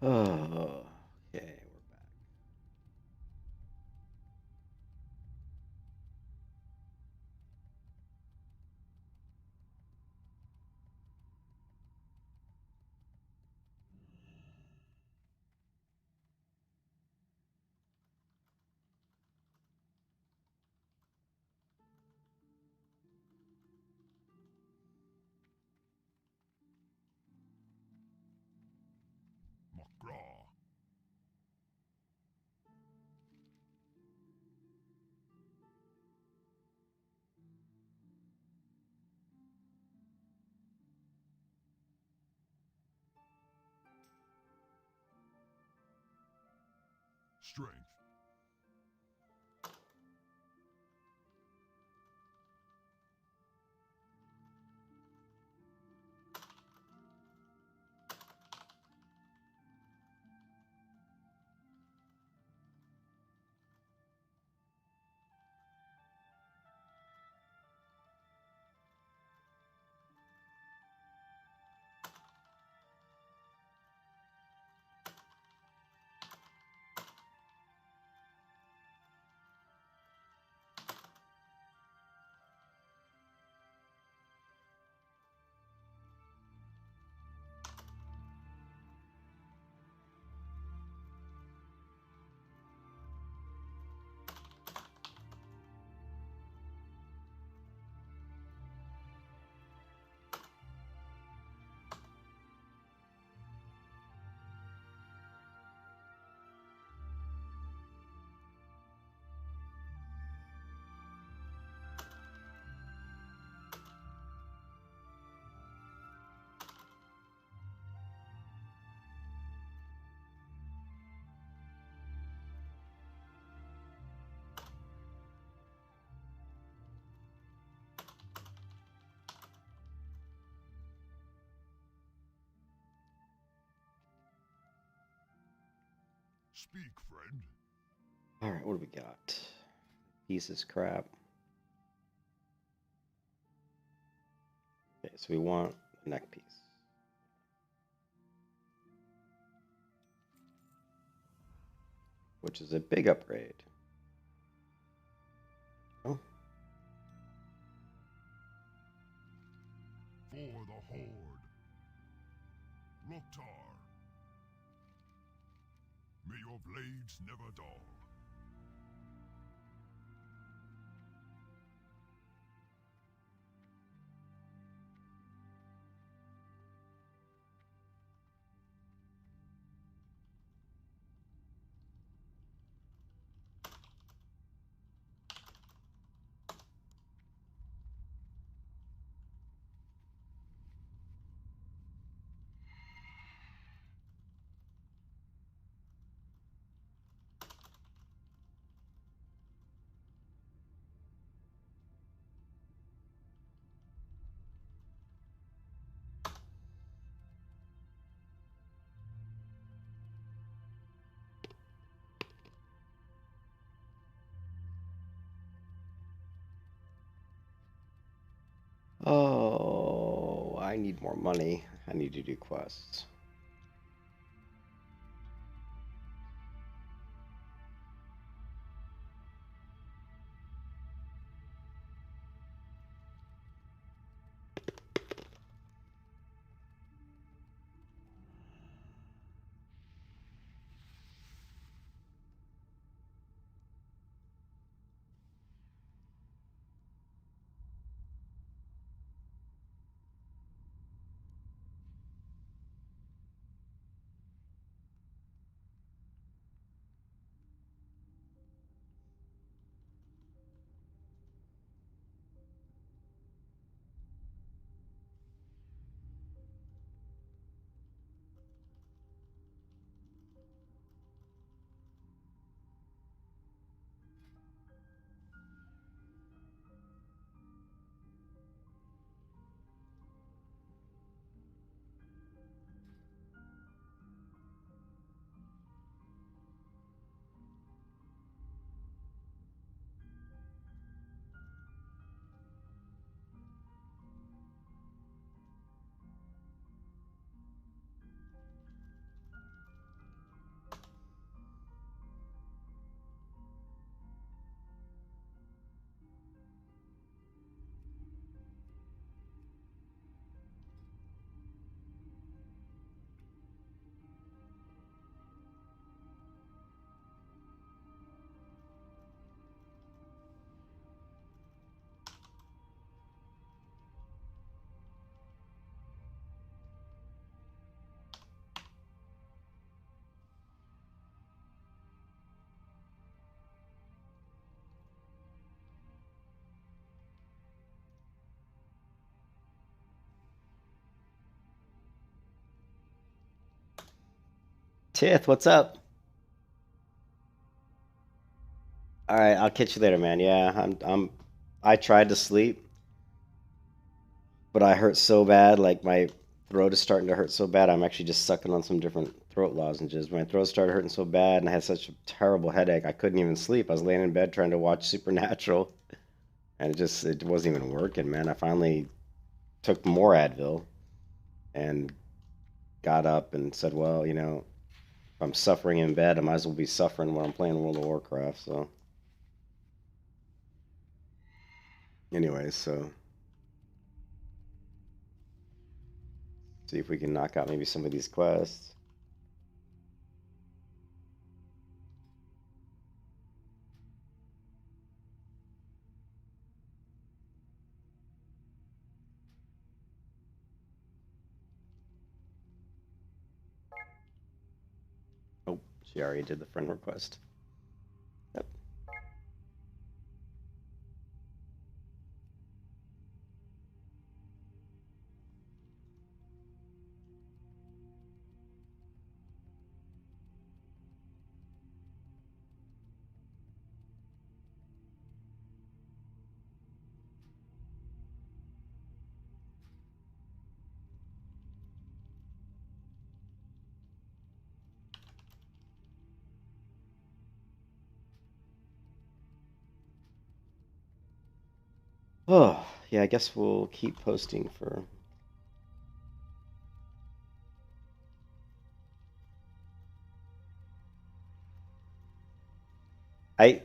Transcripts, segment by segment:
Oh, okay, we're back. McGraw. Strength. Speak, friend. All right, what do we got? Pieces crap. Okay, so we want the neck piece, which is a big upgrade. Oh, For the Horde. Loktar. May your blades never dull. oh, I need more money. I need to do quests. Tith, what's up? All right, I'll catch you later, man. Yeah, I tried to sleep, but I hurt so bad, like my throat is starting to hurt so bad. I'm actually just sucking on some different throat lozenges. My throat started hurting so bad, and I had such a terrible headache. I couldn't even sleep. I was laying in bed trying to watch Supernatural, and it wasn't even working, man. I finally took more Advil and got up and said, well, if I'm suffering in bed, I might as well be suffering when I'm playing World of Warcraft. So, anyways, see if we can knock out maybe some of these quests. Oh, she already did the friend request. Yep. Oh, yeah, I guess we'll keep posting for. I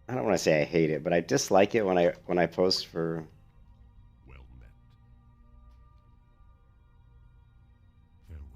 I don't want to say I hate it, but I dislike it when I post for. Well met. Farewell.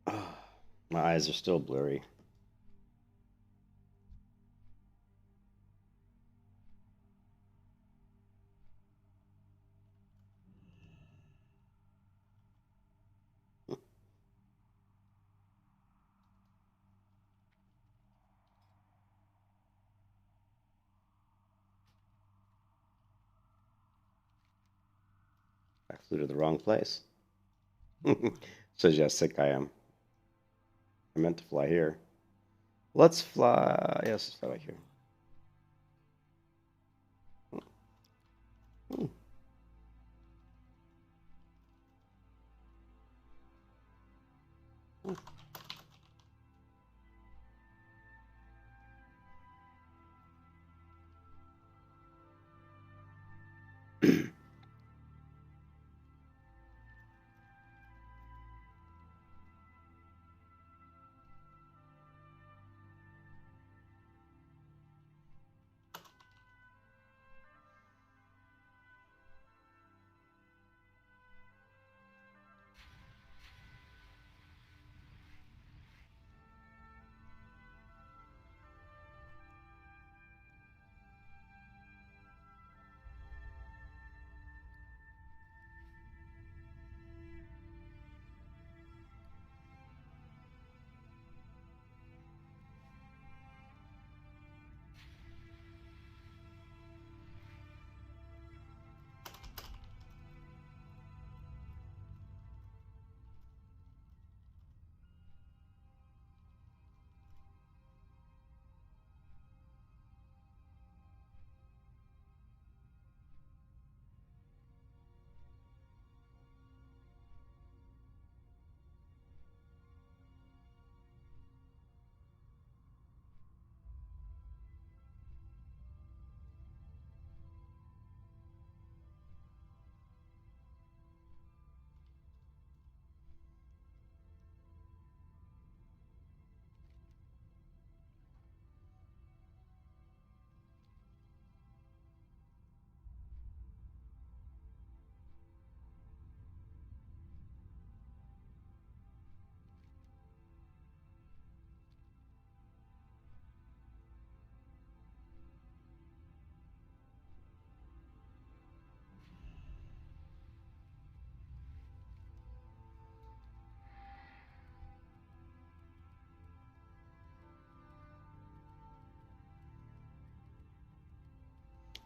Oh, my eyes are still blurry. I flew to the wrong place. Shows you how sick I am. I meant to fly here. Let's fly. Yes, let's fly back here. Hmm.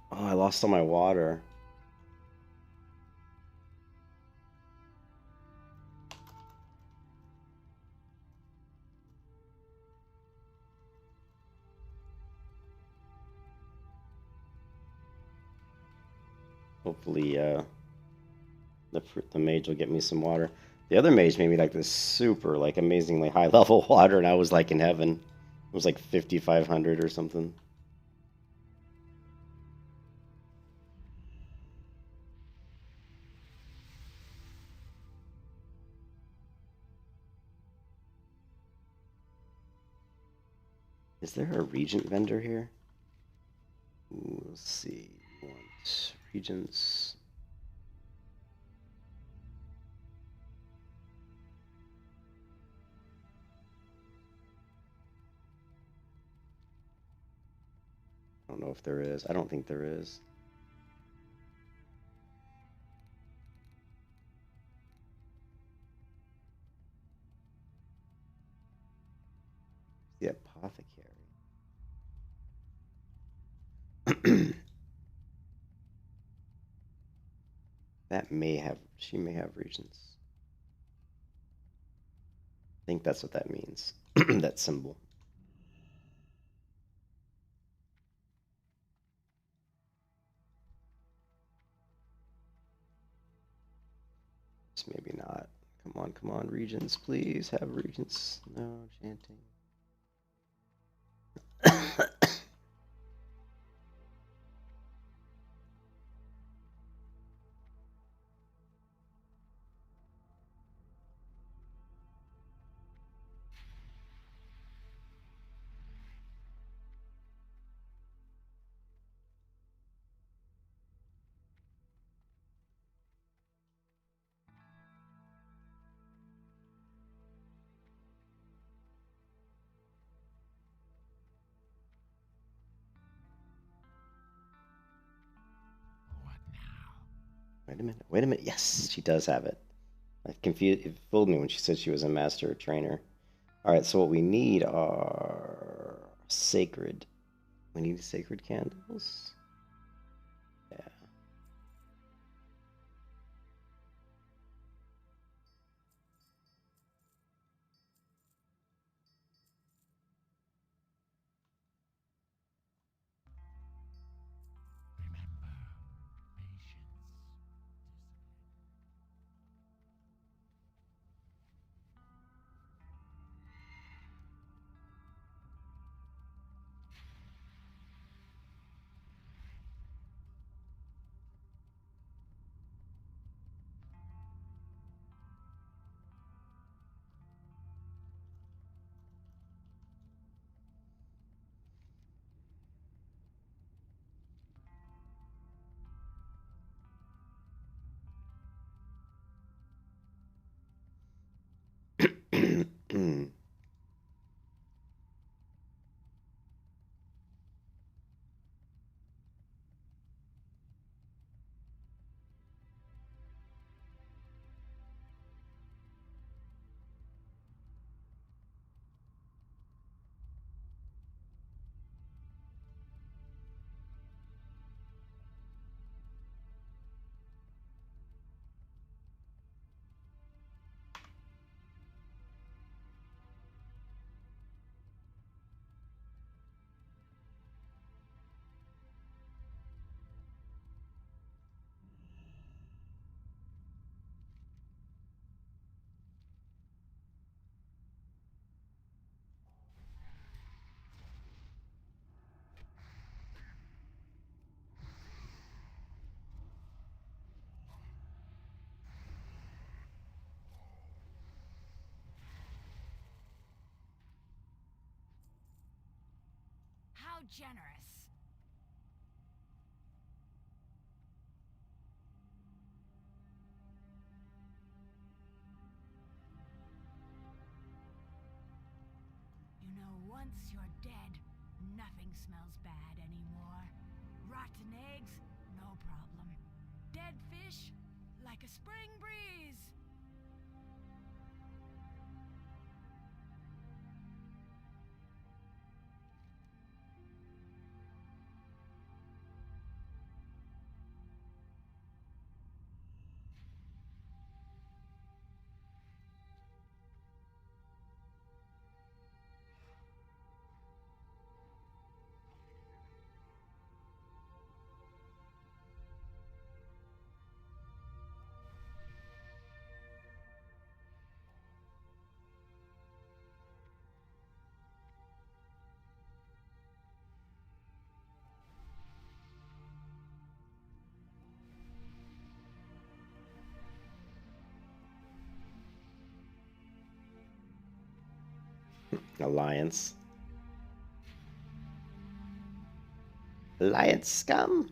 Oh, I lost all my water. Hopefully, the mage will get me some water. The other mage made me like this super, like amazingly high level water, and I was like in heaven. It was like 5,500 or something. Is there a regent vendor here? Ooh, let's see. Want regents. I don't know if there is. I don't think there is. The apothecary. That may have. She may have regents. I think that's what that means. That symbol. Just maybe not. Come on, regents, please have regents. No chanting. What now? Wait a minute. Wait a minute. Yes, she does have it. I confused. It fooled me when she said she was a master trainer. All right. So what we need are sacred. We need sacred candles. Yeah. Remember, patience, How generous. You know, once you're dead, nothing smells bad anymore. Rotten eggs, no problem. Dead fish, like a spring breeze. Alliance. Alliance scum?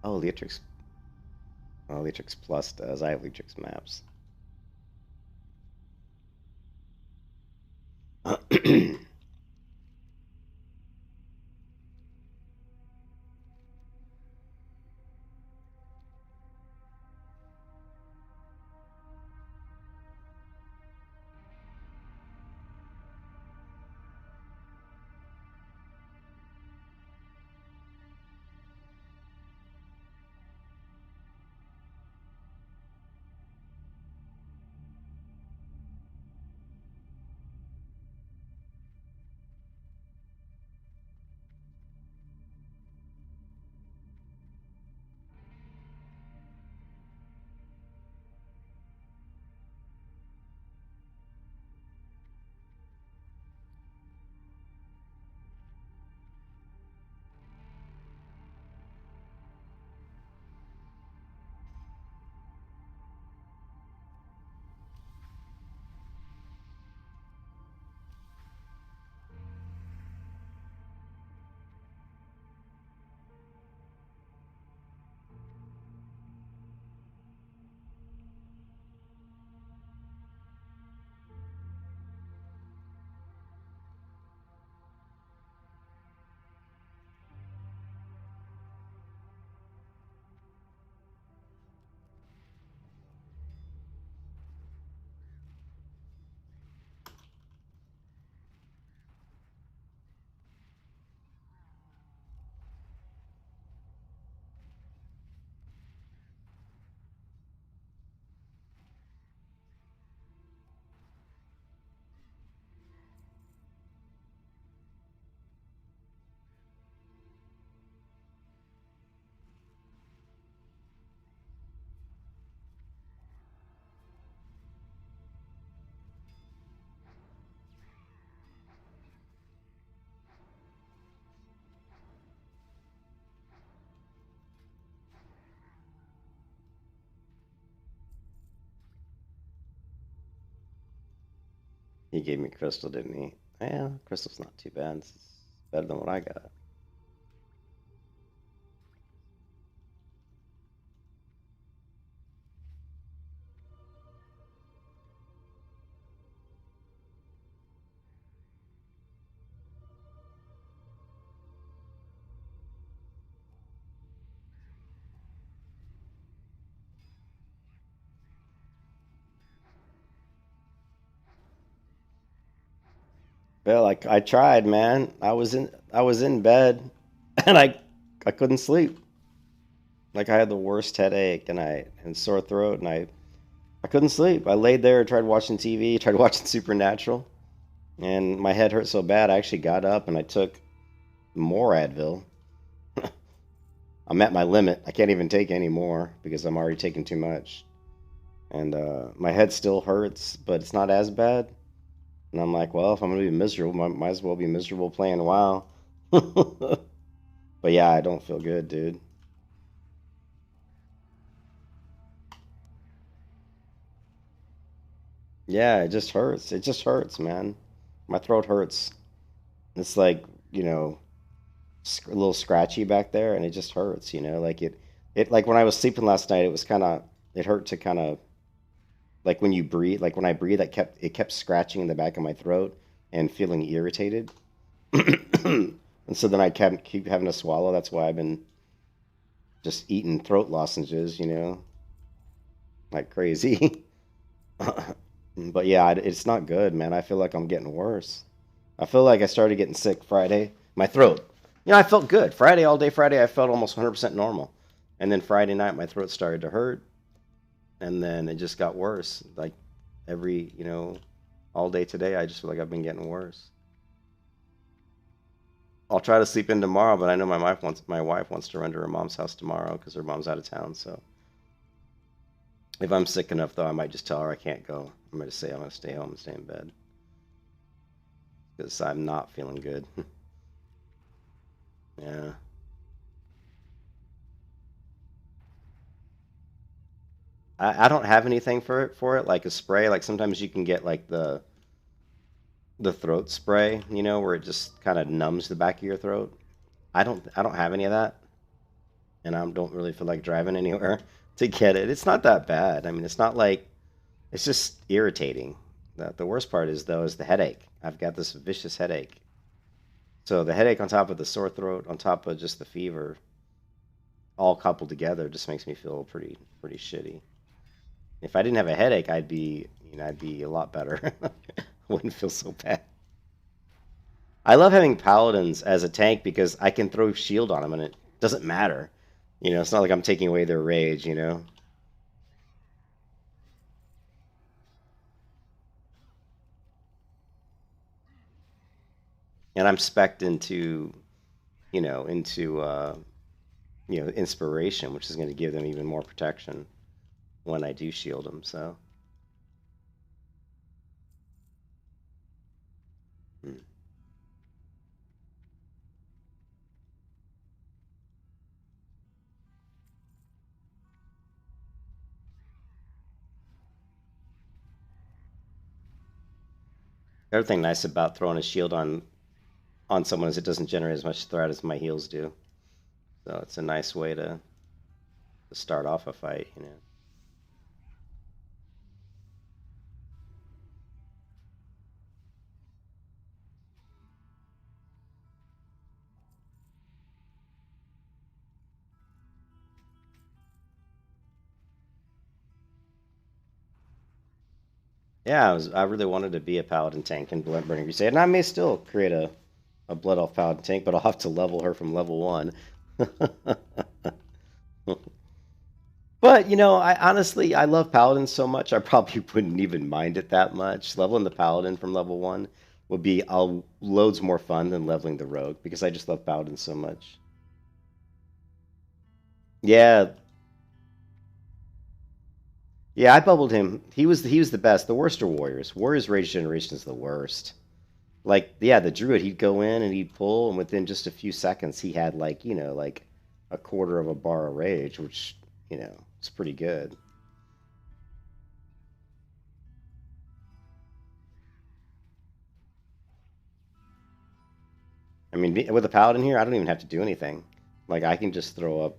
Oh, Leatrix. Oh, Leatrix Plus does. I have Leatrix maps. He gave me crystal, didn't he? Yeah, crystal's not too bad. It's better than what I got. Well, I tried, man. I was in bed, and I couldn't sleep. Like I had the worst headache and sore throat, and I couldn't sleep. I laid there, tried watching TV, tried watching Supernatural, and my head hurt so bad. I actually got up and I took more Advil. I'm at my limit. I can't even take any more because I'm already taking too much. And my head still hurts, but it's not as bad. And I'm like, well, if I'm gonna be miserable, might as well be miserable playing WoW. But yeah, I don't feel good, dude. Yeah, it just hurts. It just hurts, man. My throat hurts. It's like, you know, a little scratchy back there, and it just hurts, like it like when I was sleeping last night, it hurt to kind of like when you breathe, like when I breathe, it kept scratching in the back of my throat and feeling irritated. And so then I keep having to swallow. That's why I've been just eating throat lozenges, like crazy. But yeah, it's not good, man. I feel like I'm getting worse. I feel like I started getting sick Friday. My throat. I felt good. Friday, all day Friday, I felt almost 100% normal. And then Friday night, my throat started to hurt. And then it just got worse. Like all day today, I just feel like I've been getting worse. I'll try to sleep in tomorrow, but I know my wife wants to run to her mom's house tomorrow because her mom's out of town. So if I'm sick enough, though, I might just tell her I can't go. I'm going to say I'm going to stay home and stay in bed because I'm not feeling good. Yeah. I don't have anything for it, like a spray. Like sometimes you can get like the throat spray, where it just kind of numbs the back of your throat. I don't have any of that, and I don't really feel like driving anywhere to get it. It's not that bad. I mean, it's not like it's just irritating. The worst part is though is the headache. I've got this vicious headache. So the headache on top of the sore throat, on top of just the fever, all coupled together, just makes me feel pretty shitty. If I didn't have a headache, I'd be a lot better. I wouldn't feel so bad. I love having paladins as a tank because I can throw shield on them and it doesn't matter. It's not like I'm taking away their rage. And I'm specced into inspiration, which is going to give them even more protection when I do shield them. So, hmm. The other thing nice about throwing a shield on someone is it doesn't generate as much threat as my heals do. So it's a nice way to start off a fight. Yeah, I really wanted to be a paladin tank in Bloodburning Crusade, and I may still create a Blood Elf paladin tank, but I'll have to level her from level one. But I honestly I love paladins so much I probably wouldn't even mind it that much. Leveling the paladin from level one would be loads more fun than leveling the rogue because I just love paladins so much. Yeah, yeah, I bubbled him. He was the best. The worst are warriors. Warriors Rage Generation is the worst. Like, yeah, the druid, he'd go in and he'd pull, and within just a few seconds, he had like a quarter of a bar of rage, which is pretty good. I mean, with a paladin here, I don't even have to do anything. Like, I can just throw up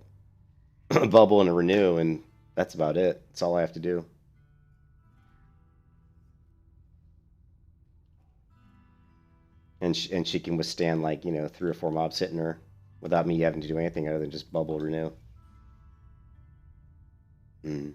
a bubble and a renew, and that's about it. That's all I have to do. And she can withstand, like, 3 or 4 mobs hitting her without me having to do anything other than just bubble renew. Mm.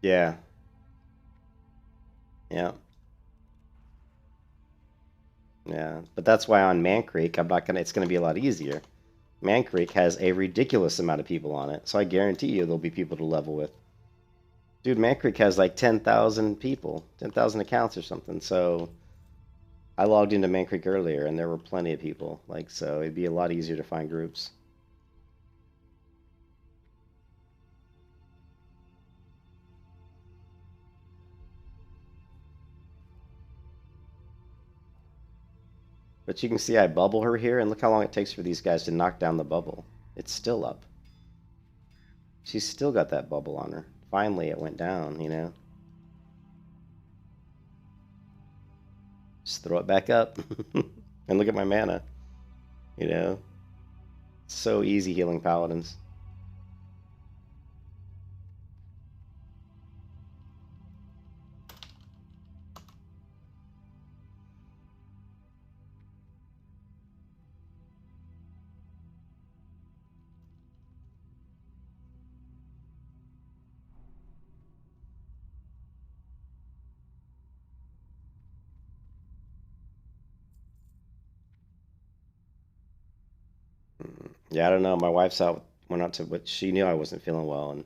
Yeah, yeah, yeah. But that's why on Man Creek, I'm not gonna. It's gonna be a lot easier. Man Creek has a ridiculous amount of people on it, so I guarantee you there'll be people to level with. Dude, Man Creek has like 10,000 people, 10,000 accounts or something. So I logged into Man Creek earlier, and there were plenty of people. Like, so it'd be a lot easier to find groups. But you can see I bubble her here, and look how long it takes for these guys to knock down the bubble. It's still up. She's still got that bubble on her. Finally, it went down. Just throw it back up. And look at my mana. You know? So easy healing paladins. Yeah, I don't know. My wife's out, went out to, but she knew I wasn't feeling well, and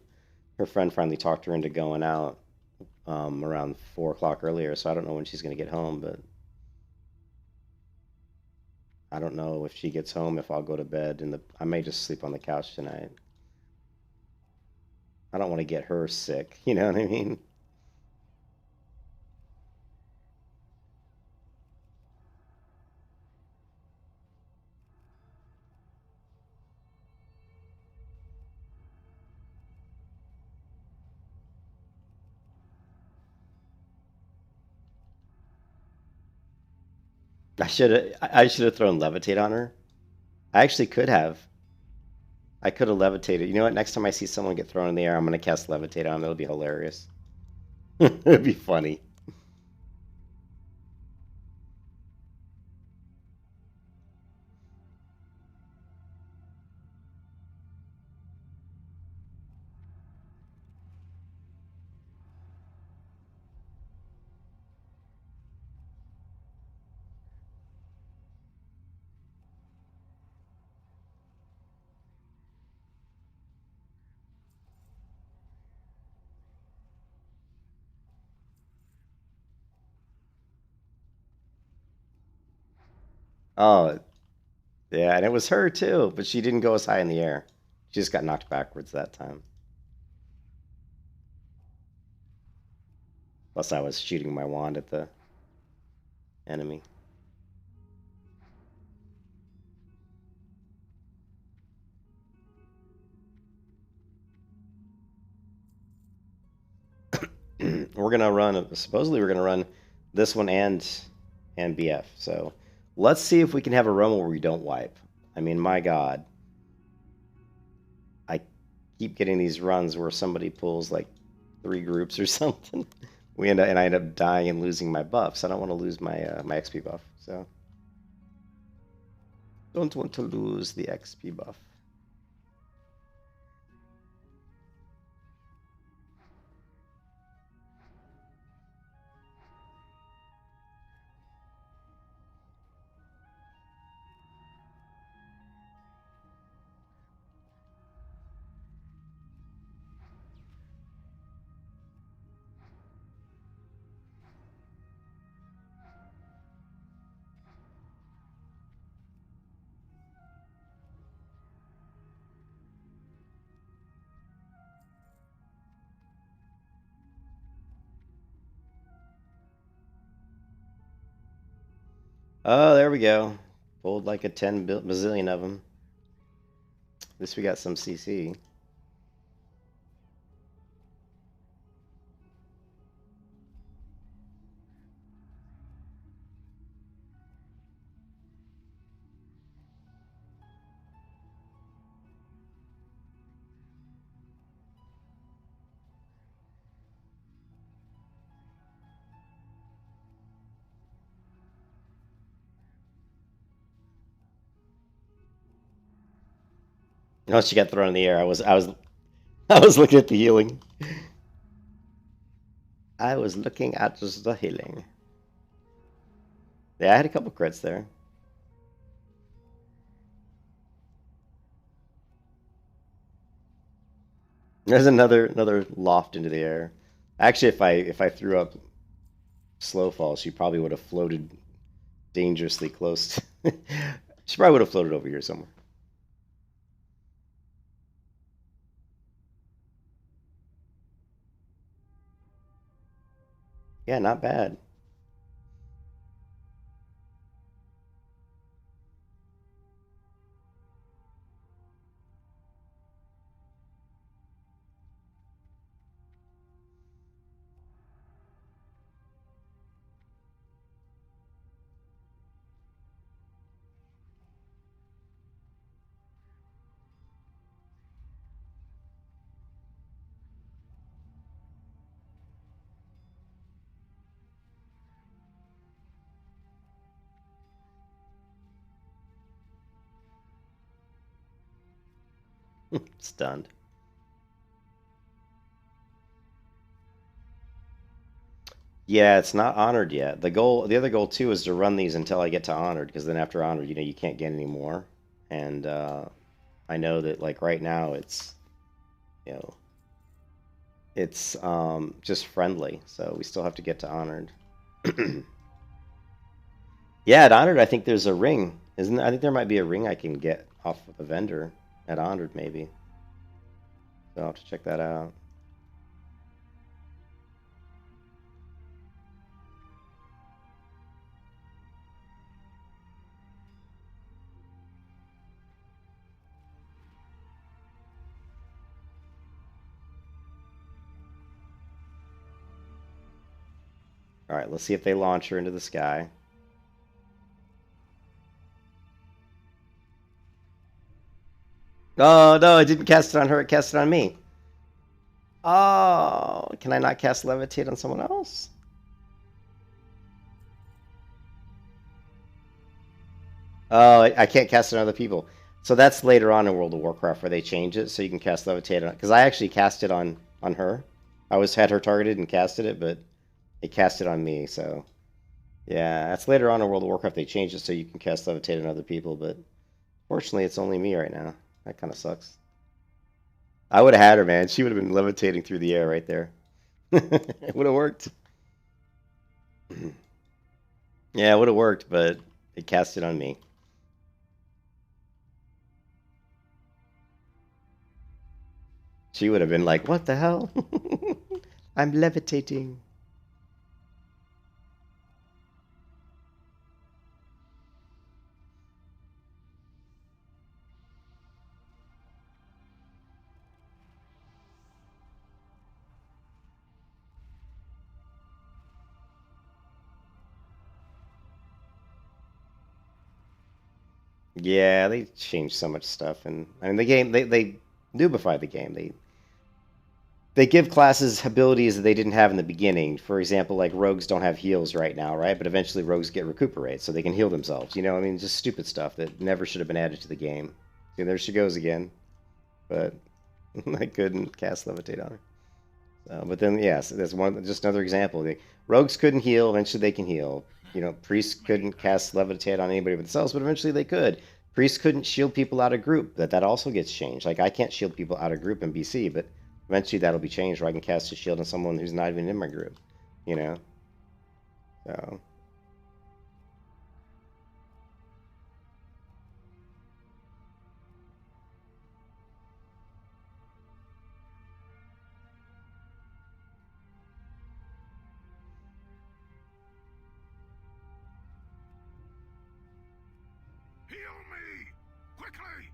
her friend finally talked her into going out around 4 o'clock earlier. So I don't know when she's gonna get home, but I don't know if she gets home if I'll go to bed, and I may just sleep on the couch tonight. I don't want to get her sick. You know what I mean? I should have thrown levitate on her. I actually could have. I could have levitated. You know what? Next time I see someone get thrown in the air, I'm gonna cast levitate on them. It'll be hilarious. It'd be funny. Oh, yeah, and it was her too, but she didn't go as high in the air. She just got knocked backwards that time. Plus, I was shooting my wand at the enemy. We're gonna run. Supposedly, we're gonna run this one and BF. So let's see if we can have a run where we don't wipe. I mean, my God, I keep getting these runs where somebody pulls like 3 groups or something. I end up dying and losing my buffs. I don't want to lose my my XP buff. So Don't want to lose the XP buff. Oh, there we go. Pulled like a 10 bazillion of them. At least we got some CC. Oh, she got thrown in the air. I was looking at the healing. I was looking at the healing. Yeah, I had a couple crits there. There's another loft into the air. Actually, if I threw up slow fall, she probably would have floated dangerously close. She probably would have floated over here somewhere. Yeah, not bad. Stunned. Yeah, it's not honored yet. The other goal too, is to run these until I get to honored, because then after honored, you can't get any more. And I know that like right now, you know, it's just friendly, so we still have to get to honored. Yeah, at honored, I think there's a ring, isn't there? I think there might be a ring I can get off of the vendor at honored, maybe. So I'll have to check that out. All right, let's see if they launch her into the sky. Oh, no, it didn't cast it on her, it cast it on me. Oh, can I not cast Levitate on someone else? Oh, I can't cast it on other people. So that's later on in World of Warcraft where they change it so you can cast Levitate on, because I actually cast it on her. I always had her targeted and casted it, but it cast it on me, so yeah, that's later on in World of Warcraft they changed it so you can cast Levitate on other people, but fortunately it's only me right now. That kind of sucks. I would have had her, man. She would have been levitating through the air right there. It would have worked. Yeah, it would have worked, but it cast it on me. She would have been like, "What the hell? I'm levitating." Yeah, they changed so much stuff, and I mean the game they noobified the game. they give classes abilities that they didn't have in the beginning. For example, like rogues don't have heals right now, right? But eventually rogues get recuperate, so they can heal themselves. You know, I mean, just stupid stuff that never should have been added to the game. See, there she goes again. But I couldn't cast levitate on her. So, but then, yes, there's one, just another example. The rogues couldn't heal. Eventually, they can heal. You know, priests couldn't cast levitate on anybody but themselves, but eventually they could. Priests couldn't shield people out of group. That also gets changed. Like I can't shield people out of group in BC, but eventually that'll be changed where I can cast a shield on someone who's not even in my group. You know, so Heal me! Quickly!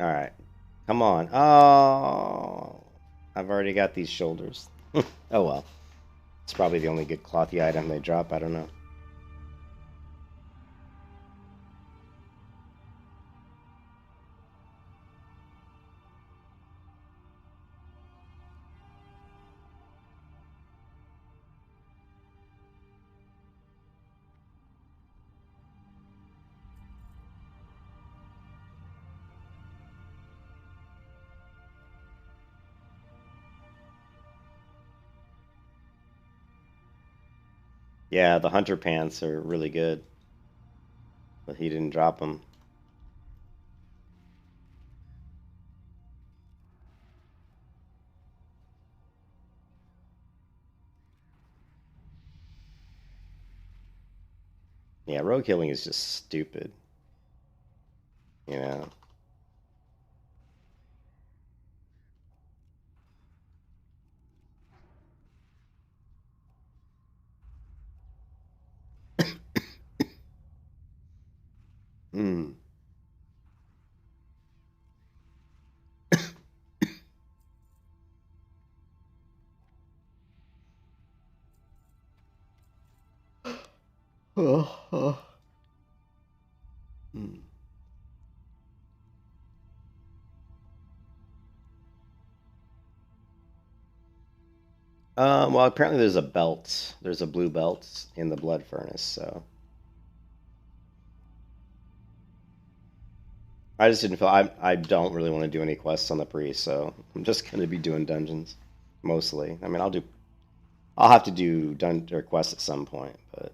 all right, come on. Oh, I've already got these shoulders. Oh well, it's probably the only good clothy item they drop. I don't know. Yeah, the hunter pants are really good, but he didn't drop them. Yeah, rogue healing is just stupid. You know. Hmm. Hmm. Well, apparently there's a belt. There's a blue belt in the blood furnace, so I just didn't feel I don't really want to do any quests on the priest, so I'm just gonna be doing dungeons mostly. I mean, I'll have to do dun or quests at some point, but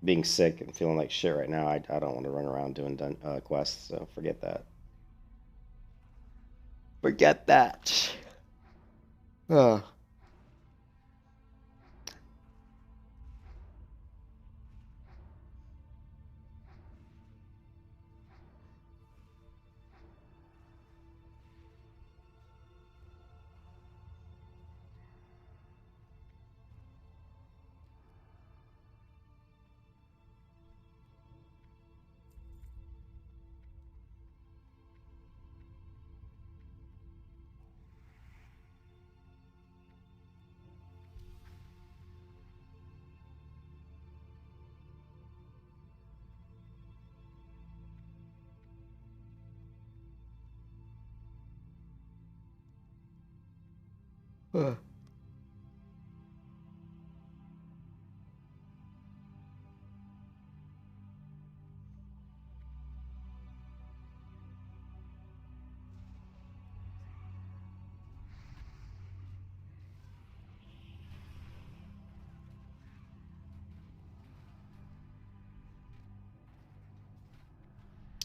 being sick and feeling like shit right now, I don't want to run around doing quests, so forget that. Forget that. Uh.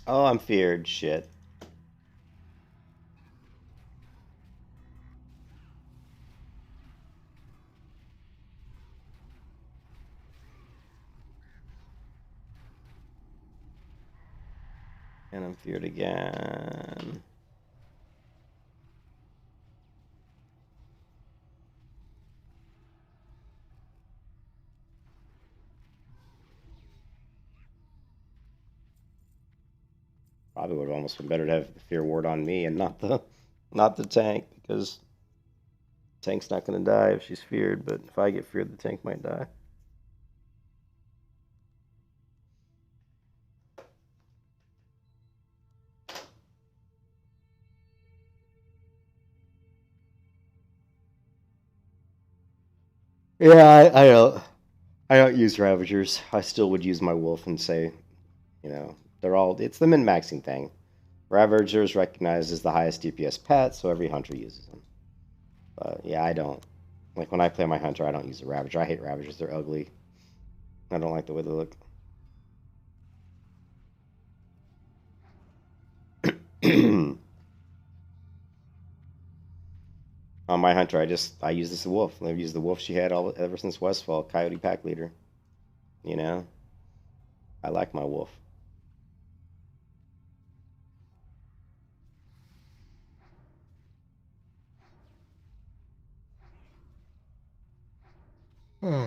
Oh, I'm feared. Shit. And I'm feared again. Probably would have almost been better to have the fear ward on me and not the tank, because tank's not gonna die if she's feared, but if I get feared, the tank might die. Yeah, I don't use Ravagers. I still would use my Wolf and say, it's the min-maxing thing. Ravager is recognized as the highest DPS pet, so every hunter uses them. But yeah, I don't. Like when I play my hunter, I don't use a Ravager. I hate Ravagers. They're ugly. I don't like the way they look. On my hunter, I use this wolf. I've used the wolf she had ever since Westfall, Coyote Pack Leader. You know, I like my wolf. Hmm.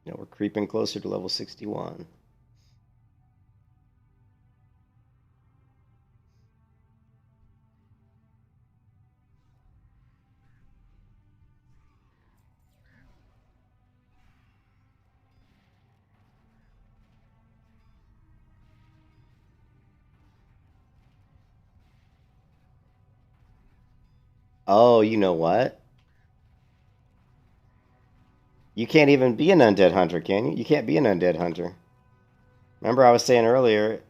Yeah, we're creeping closer to level 61. Oh, you know what? You can't even be an undead hunter, can you? You can't be an undead hunter. Remember I was saying earlier,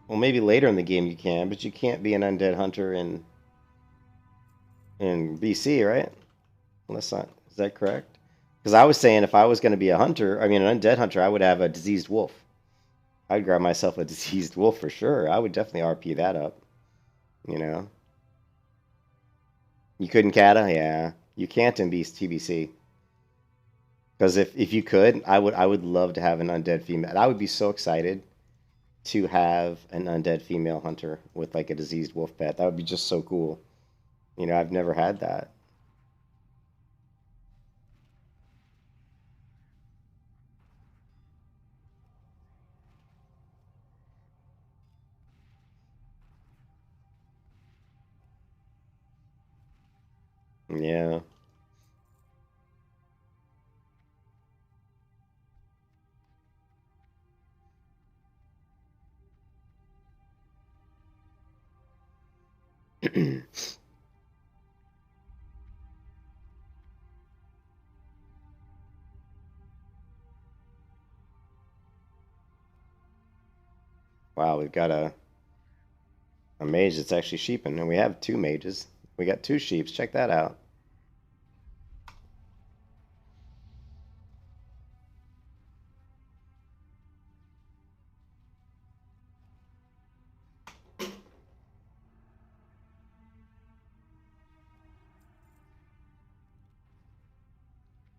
well, maybe later in the game you can, but you can't be an undead hunter in BC, right? Unless not, is that correct? Because I was saying if I was going to be a hunter, I mean an undead hunter, I would have a diseased wolf. I'd grab myself a diseased wolf for sure. I would definitely RP that up. You know, you couldn't kata, yeah, you can't in Beast TBC. Because if you could, I would love to have an undead female. I would be so excited to have an undead female hunter with like a diseased wolf pet. That would be just so cool. I've never had that. Yeah. Wow, we've got a mage that's actually sheeping, and we have two mages. We got two sheeps. Check that out.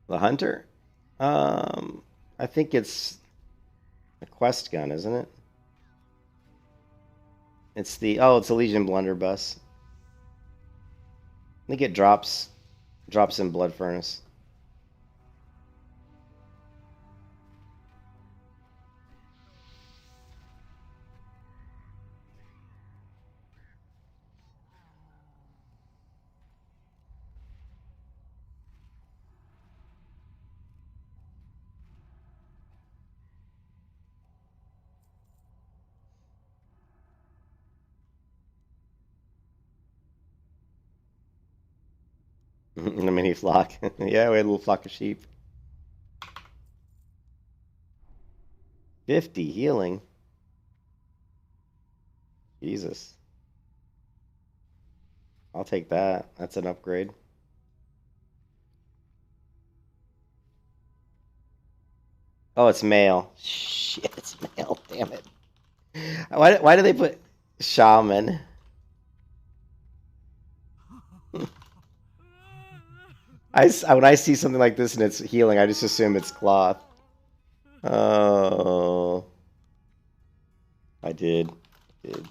The hunter? Um, I think it's a quest gun, isn't it? It's a Legion blunderbuss. I think it drops in Blood Furnace. In a mini flock. Yeah, we had a little flock of sheep. 50 healing. Jesus. I'll take that. That's an upgrade. Oh, it's male. Shit, it's male. Damn it. Why do they put shaman? When I see something like this and it's healing, I just assume it's cloth. Oh, I did. Did.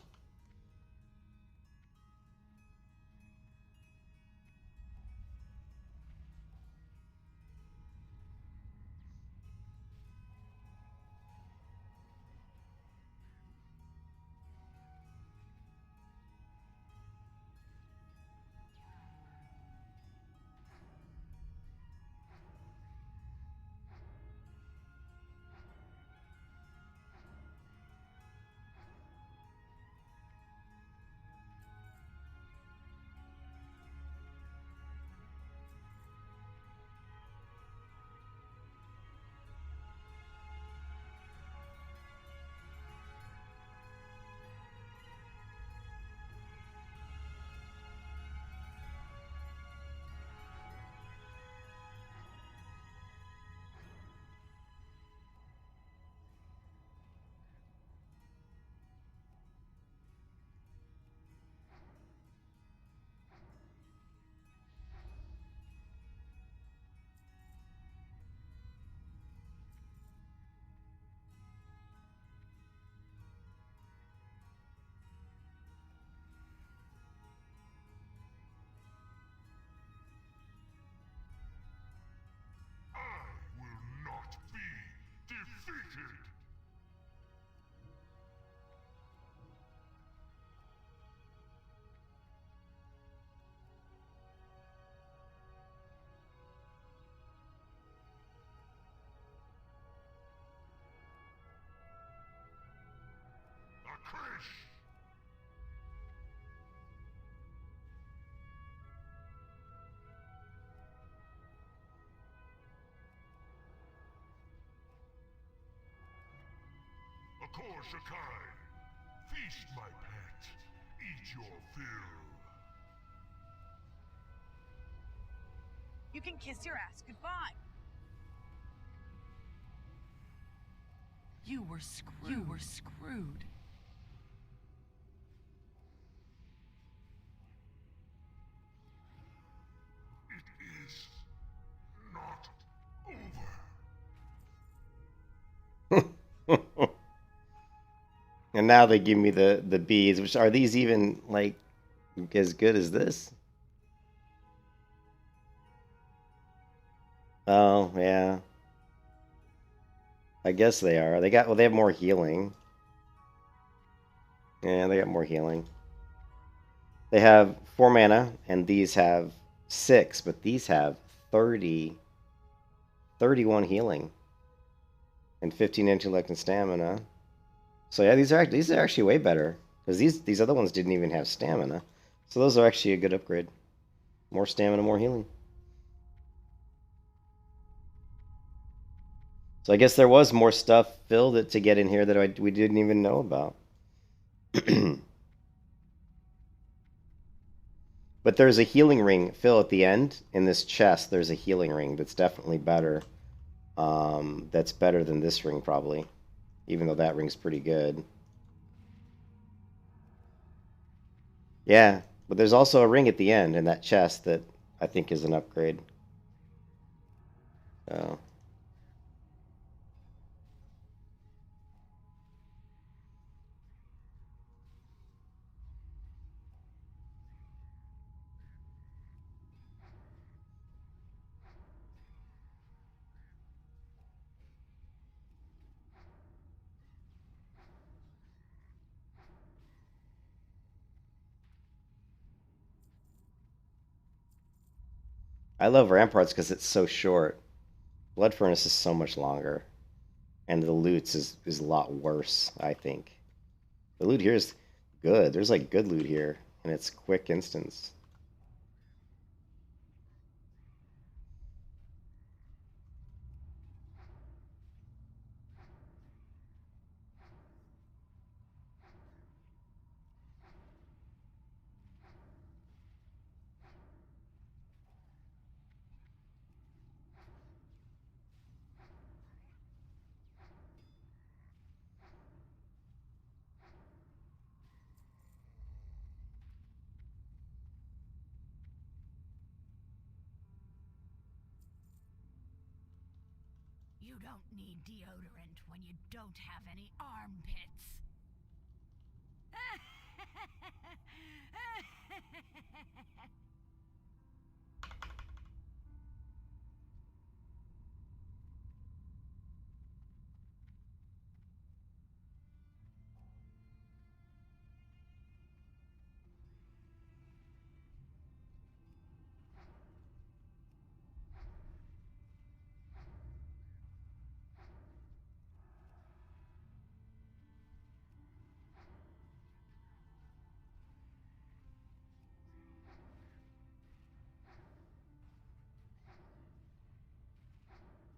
I will not be defeated. A crash. A Korshakai. Feast, my pet. Eat your fill. You can kiss your ass goodbye. You were screwed. You were screwed. It is not over. And now they give me the beads, which are these even like as good as this? Oh, yeah. I guess they are. They have more healing. Yeah, they got more healing. They have 4 mana and these have 6, but these have 31 healing and 15 intellect and stamina. So yeah, these are actually way better because these other ones didn't even have stamina. So those are actually a good upgrade. More stamina, more healing. So I guess there was more stuff filled to get in here that we didn't even know about. But there's a healing ring, Phil, at the end in this chest. There's a healing ring that's definitely better. That's better than this ring probably, even though that ring's pretty good. Yeah, but there's also a ring at the end in that chest that I think is an upgrade. So. I love Ramparts because it's so short. Blood Furnace is so much longer. And the loot is a lot worse, I think. The loot here is good. There's like good loot here. And it's quick instance. You don't need deodorant when you don't have any armpits.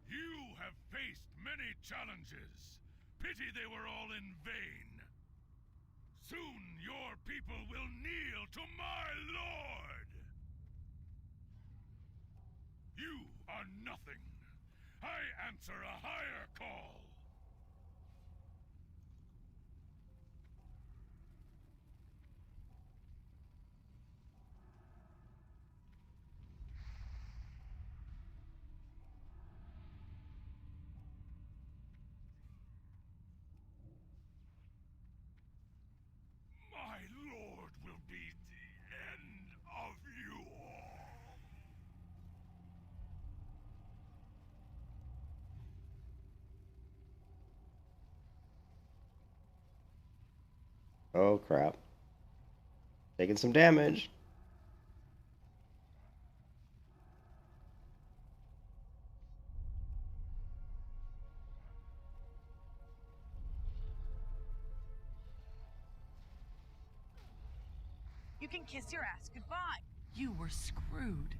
You have faced many challenges. Pity they were all in vain. Soon your people will kneel to my lord. You are nothing. I answer a higher call. My lord will be the end of you all. Oh crap. Taking some damage. You can kiss your ass goodbye. You were screwed.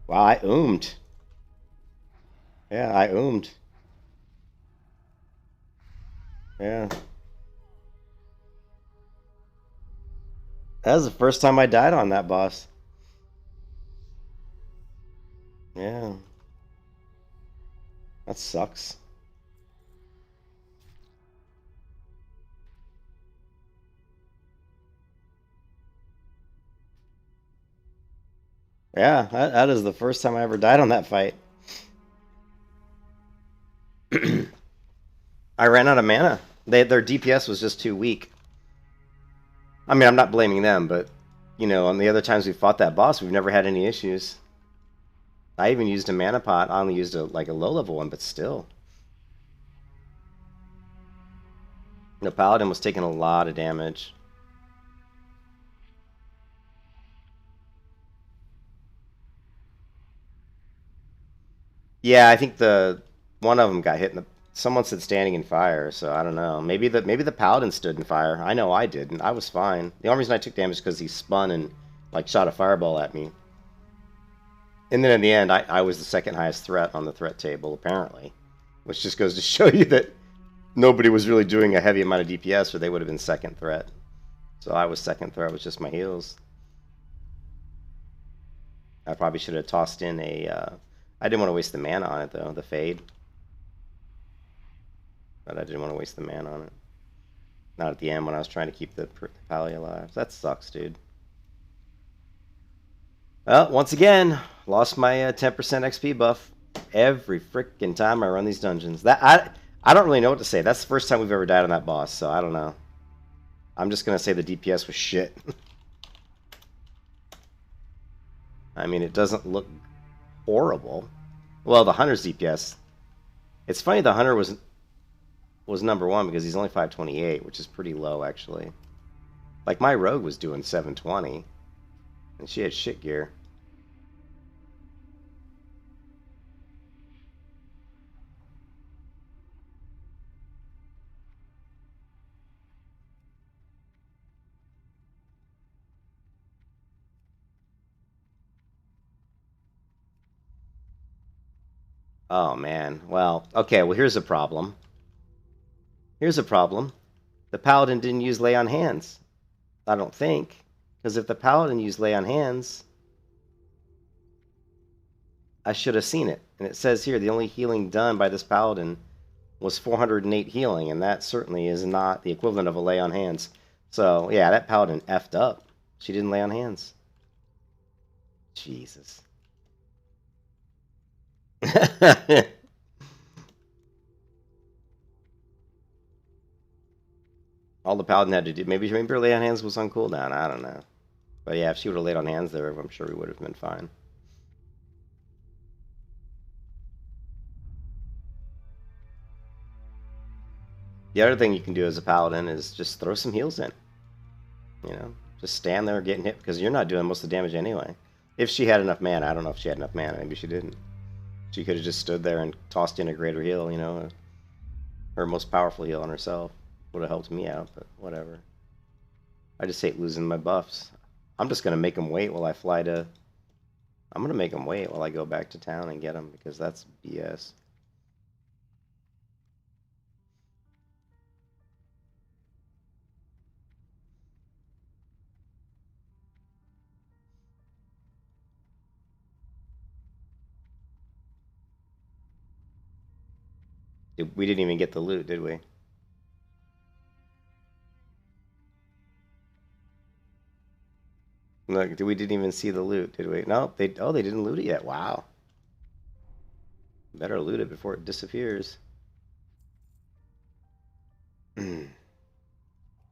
Wow, I oomed. Yeah, I oomed. Yeah. That was the first time I died on that boss. Yeah. That sucks. Yeah, that is the first time I ever died on that fight. I ran out of mana. Their DPS was just too weak. I mean, I'm not blaming them, but, you know, on the other times we fought that boss, we've never had any issues. I even used a mana pot. I only used like a low-level one, but still. The paladin was taking a lot of damage. Yeah, I think the one of them got hit in the. Someone said standing in fire, so I don't know. Maybe the paladin stood in fire. I know I didn't. I was fine. The only reason I took damage is because he spun and like shot a fireball at me. And then in the end, I was the second highest threat on the threat table, apparently. Which just goes to show you that nobody was really doing a heavy amount of DPS, or they would have been second threat. So I was second threat with just my heals. I probably should have tossed in a. I didn't want to waste the mana on it though, the fade. But I didn't want to waste the mana on it. Not at the end when I was trying to keep the pally alive. That sucks, dude. Well, once again, lost my 10% XP buff every freaking time I run these dungeons. I don't really know what to say. That's the first time we've ever died on that boss, so I don't know. I'm just gonna say the DPS was shit. I mean, it doesn't look horrible. Well, the Hunter's DPS. It's funny the Hunter was number one because he's only 528, which is pretty low actually. Like my Rogue was doing 720, and she had shit gear. Oh man. Well, okay. Well, here's a problem. Here's a problem. The Paladin didn't use Lay on Hands. I don't think. Because if the Paladin used Lay on Hands, I should have seen it. And it says here the only healing done by this Paladin was 408 healing, and that certainly is not the equivalent of a Lay on Hands. So, yeah, that Paladin effed up. She didn't Lay on Hands. Jesus. All the paladin had to do, maybe her lay on hands was on cooldown. I don't know, but yeah, if she would have laid on hands there, I'm sure we would have been fine. The other thing you can do as a paladin is just throw some heals in. You know, just stand there getting hit because you're not doing most of the damage anyway. If she had enough mana, I don't know if she had enough mana. Maybe she didn't. She could have just stood there and tossed in a greater heal. You know, her most powerful heal on herself would have helped me out. But whatever. I just hate losing my buffs. I'm just gonna make them wait while I fly to. I'm gonna make them wait while I go back to town and get them because that's BS. We didn't even get the loot, did we? Look, we didn't even see the loot, did we? No, they didn't loot it yet. Wow. Better loot it before it disappears.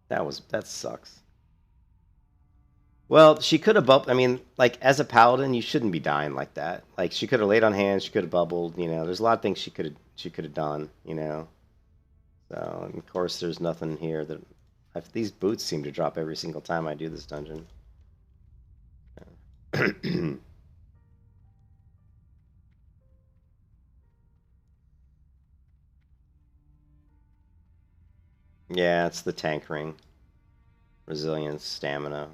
That sucks. Well, she could have bubbled. I mean, like as a paladin, you shouldn't be dying like that. Like she could have laid on hands. She could have bubbled. You know, there's a lot of things she could have done. You know, so and of course there's nothing here that these boots seem to drop every single time I do this dungeon. Yeah, it's the tank ring. Resilience, stamina.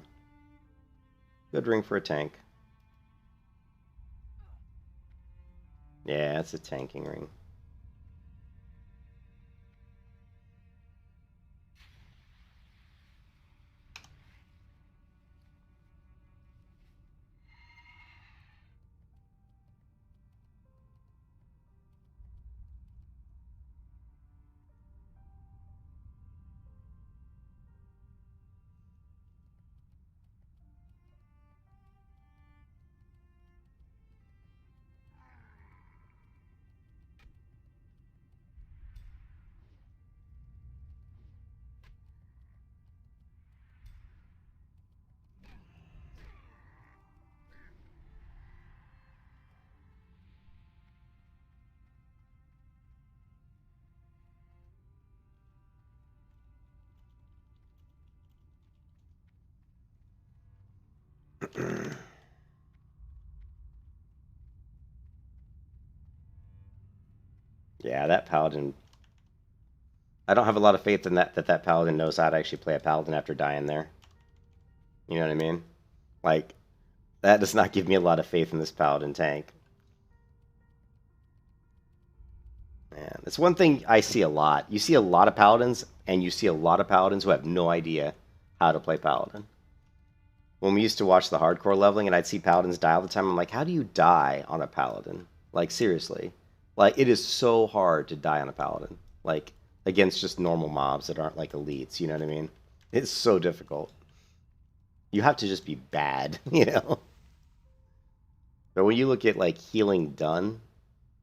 Good ring for a tank. Yeah, it's a tanking ring. Yeah, that paladin. I don't have a lot of faith in that paladin knows how to actually play a paladin after dying there. You know what I mean? Like that does not give me a lot of faith in this paladin tank. Man, it's one thing I see a lot. You see a lot of paladins, and you see a lot of paladins who have no idea how to play paladin. When we used to watch the hardcore leveling, and I'd see paladins die all the time, I'm like, how do you die on a paladin? Like seriously, like it is so hard to die on a paladin. Like against just normal mobs that aren't like elites. You know what I mean? It's so difficult. You have to just be bad, you know. But when you look at like healing done,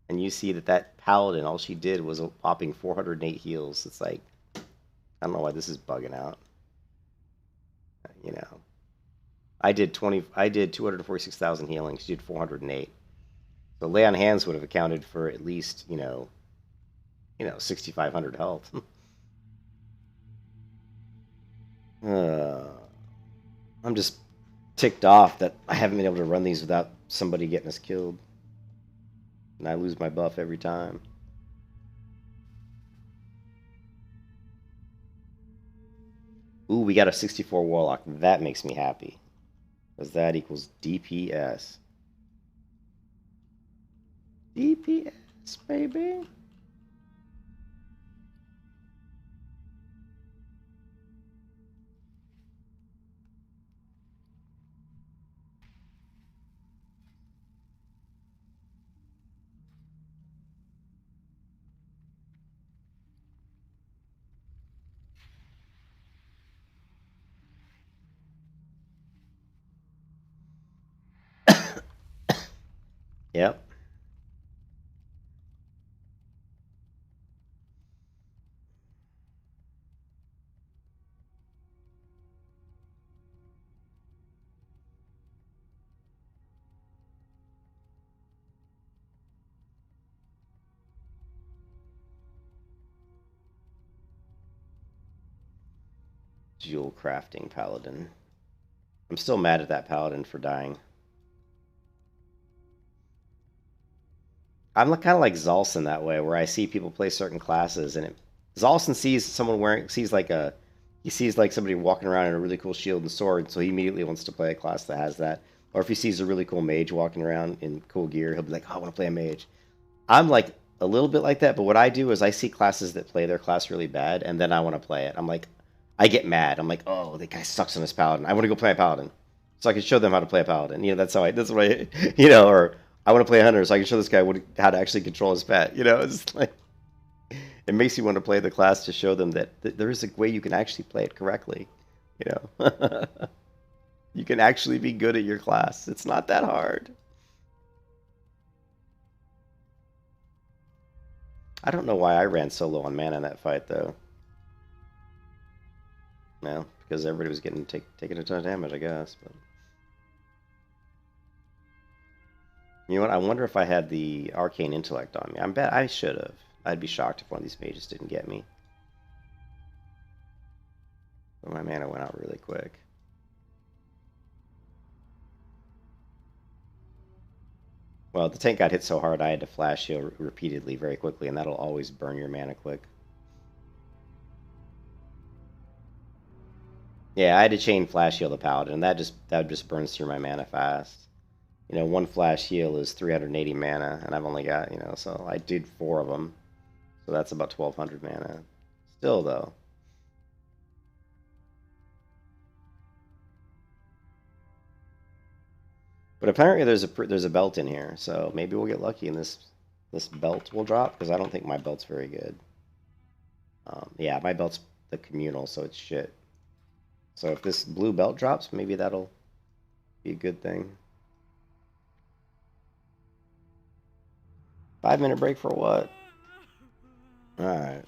and you see that paladin, all she did was a popping 408 heals. It's like, I don't know why this is bugging out. You know, I did 246,000 healing. She did 408. So lay on hands would have accounted for at least, 6,500 health. uh, I'm just ticked off that I haven't been able to run these without somebody getting us killed. And I lose my buff every time. Ooh, we got a 64 Warlock. That makes me happy. Because that equals DPS. DPS, baby. Yep. Jewel crafting paladin. I'm still mad at that paladin for dying. I'm kind of like Zalson that way, where I see people play certain classes, and Zalson sees someone he sees like somebody walking around in a really cool shield and sword, so he immediately wants to play a class that has that. Or if he sees a really cool mage walking around in cool gear, he'll be like, "Oh, I want to play a mage." I'm like a little bit like that, but what I do is I see classes that play their class really bad, and then I want to play it. I'm like, I get mad. I'm like, "Oh, the guy sucks on his paladin. I want to go play a paladin, so I can show them how to play a paladin." That's what I, or I want to play a hunter, so I can show this guy how to actually control his pet. It's like it makes you want to play the class to show them that there is a way you can actually play it correctly. You know, you can actually be good at your class. It's not that hard. I don't know why I ran so low on mana in that fight, though. No, because everybody was taking a ton of damage, I guess. But you know what? I wonder if I had the arcane intellect on me. I bet I should have. I'd be shocked if one of these mages didn't get me. But my mana went out really quick. Well, the tank got hit so hard I had to flash heal repeatedly very quickly, and that'll always burn your mana quick. Yeah, I had to chain flash heal the paladin, and that just burns through my mana fast. One flash heal is 380 mana, and I've only got, so I did 4 of them. So that's about 1200 mana. Still, though. But apparently there's a belt in here, so maybe we'll get lucky and this belt will drop, because I don't think my belt's very good. Yeah, my belt's the communal, so it's shit. So if this blue belt drops, maybe that'll be a good thing. 5-minute break for what? Alright.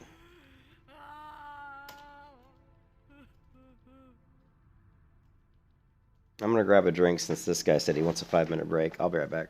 I'm gonna grab a drink since this guy said he wants a 5-minute break. I'll be right back.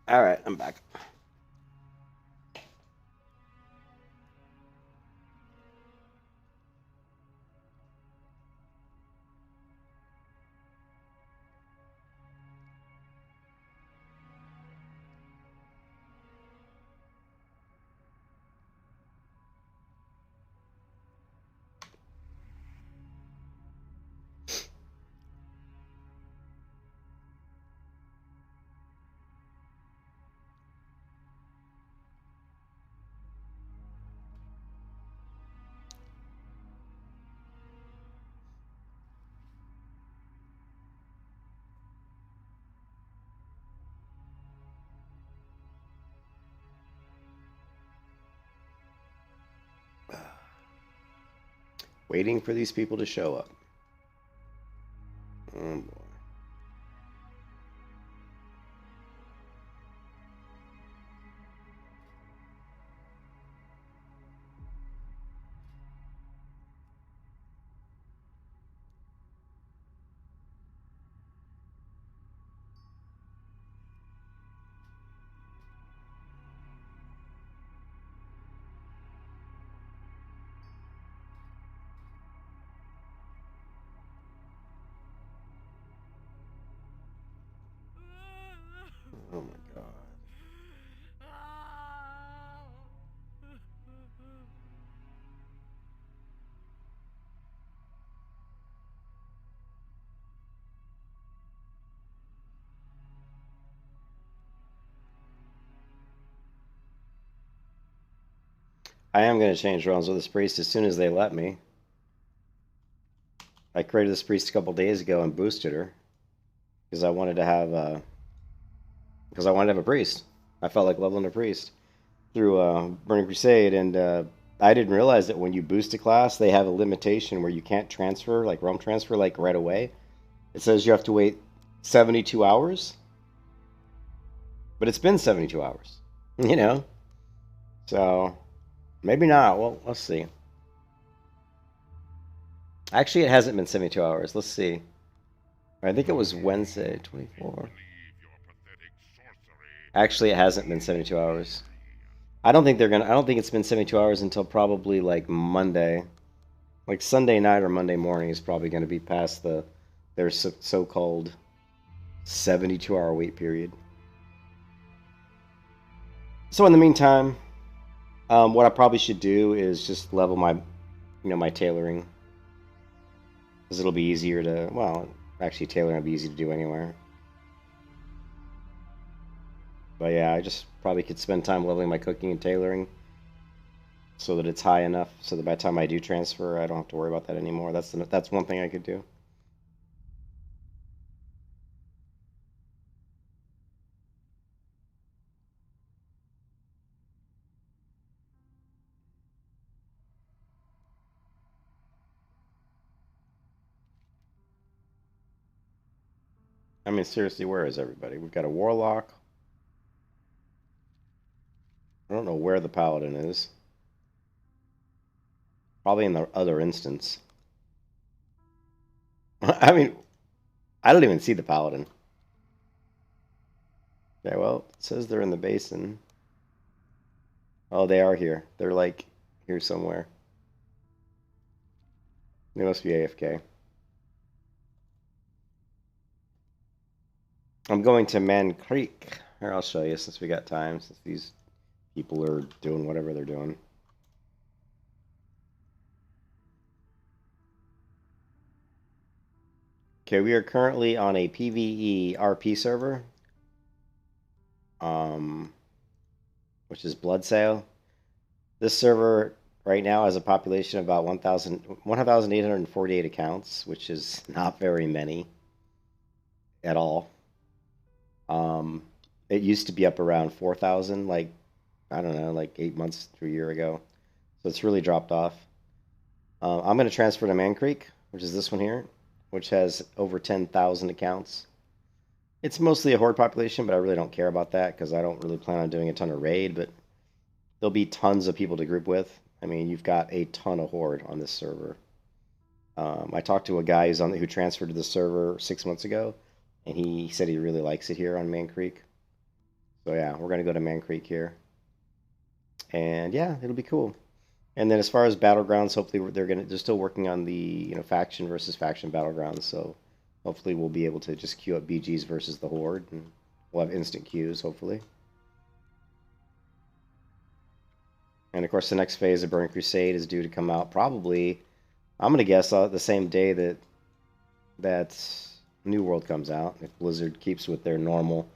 Alright, I'm back. Waiting for these people to show up. Oh boy. I am going to change realms with this priest as soon as they let me. I created this priest a couple days ago and boosted her because I wanted to have a priest. I felt like leveling a priest through Burning Crusade, and I didn't realize that when you boost a class, they have a limitation where you can't transfer, like realm transfer, like right away. It says you have to wait 72 hours, but it's been 72 hours, you know? So maybe not. Well, let's see. Actually, it hasn't been 72 hours. Let's see. I think it was Wednesday, 24. Actually, it hasn't been 72 hours. I don't think it's been 72 hours until probably like Monday. Like Sunday night or Monday morning is probably going to be past their so-called 72-hour wait period. So in the meantime, what I probably should do is just level my tailoring, because it'll be easier to, well, actually tailoring will be easy to do anywhere. But yeah, I just probably could spend time leveling my cooking and tailoring so that it's high enough so that by the time I do transfer, I don't have to worry about that anymore. That's one thing I could do. I mean, seriously, where is everybody? We've got a warlock. I don't know where the paladin is. Probably in the other instance. I mean, I don't even see the paladin. Okay, well, it says they're in the basin. Oh, they are here. They're like here somewhere. They must be AFK. I'm going to Man Creek. Here, I'll show you since we got time, since these people are doing whatever they're doing. Okay, we are currently on a PvE RP server, which is Blood Sale. This server right now has a population of about 1,848 accounts, which is not very many at all. It used to be up around 4,000, like, I don't know, like 8 months to a year ago. So it's really dropped off. I'm going to transfer to Man Creek, which is this one here, which has over 10,000 accounts. It's mostly a horde population, but I really don't care about that because I don't really plan on doing a ton of raid, but there'll be tons of people to group with. I mean, you've got a ton of horde on this server. I talked to a guy who transferred to the server 6 months ago, and he said he really likes it here on Man Creek. So yeah, we're going to go to Man Creek here. And yeah, it'll be cool. And then as far as battlegrounds, hopefully they're still working on the faction versus faction battlegrounds. So hopefully we'll be able to just queue up BGs versus the horde, and we'll have instant queues hopefully. And of course, the next phase of Burning Crusade is due to come out probably, I'm gonna guess, the same day that New World comes out, if Blizzard keeps with their normal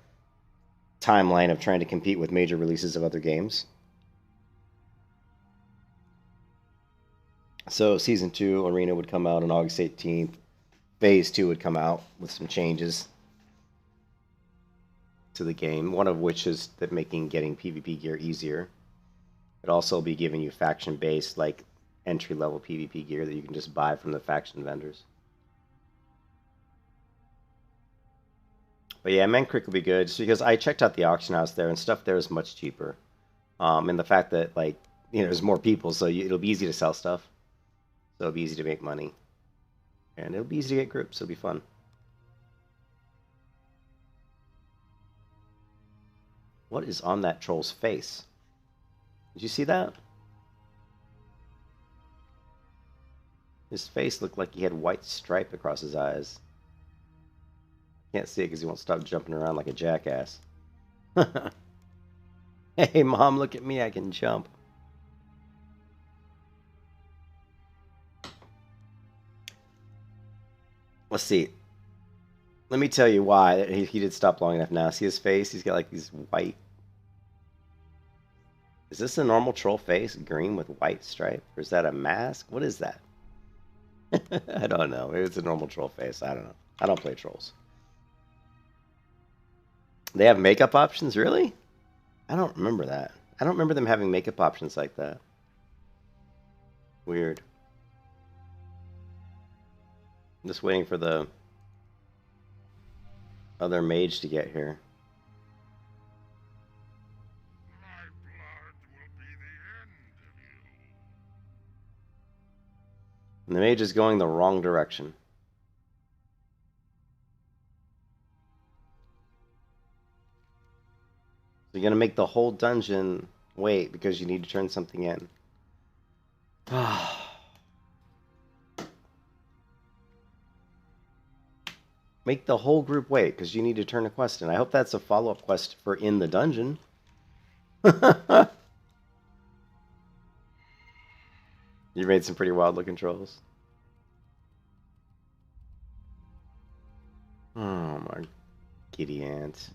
timeline of trying to compete with major releases of other games. So Season 2 Arena would come out on August 18th. Phase 2 would come out with some changes to the game, one of which is that making getting PvP gear easier. It'd also be giving you faction-based, like, entry-level PvP gear that you can just buy from the faction vendors. But yeah, Man Creek will be good, just because I checked out the auction house there, and stuff there is much cheaper. And the fact that, like, there's more people, so it'll be easy to sell stuff. So it'll be easy to make money. And it'll be easy to get groups, so it'll be fun. What is on that troll's face? Did you see that? His face looked like he had white stripe across his eyes. Can't see it because he won't stop jumping around like a jackass. Hey, Mom, look at me. I can jump. Let's see. Let me tell you why he did stop long enough now. See his face? He's got like these white... Is this a normal troll face? Green with white stripe? Or is that a mask? What is that? I don't know. Maybe it's a normal troll face. I don't know. I don't play trolls. They have makeup options? Really? I don't remember that. I don't remember them having makeup options like that. Weird. I'm just waiting for the other mage to get here. My blood will be the end of you. And the mage is going the wrong direction. So you're going to make the whole dungeon wait because you need to turn something in. Make the whole group wait because you need to turn a quest in. I hope that's a follow-up quest for in the dungeon. You made some pretty wild-looking trolls. Oh my kitty ant.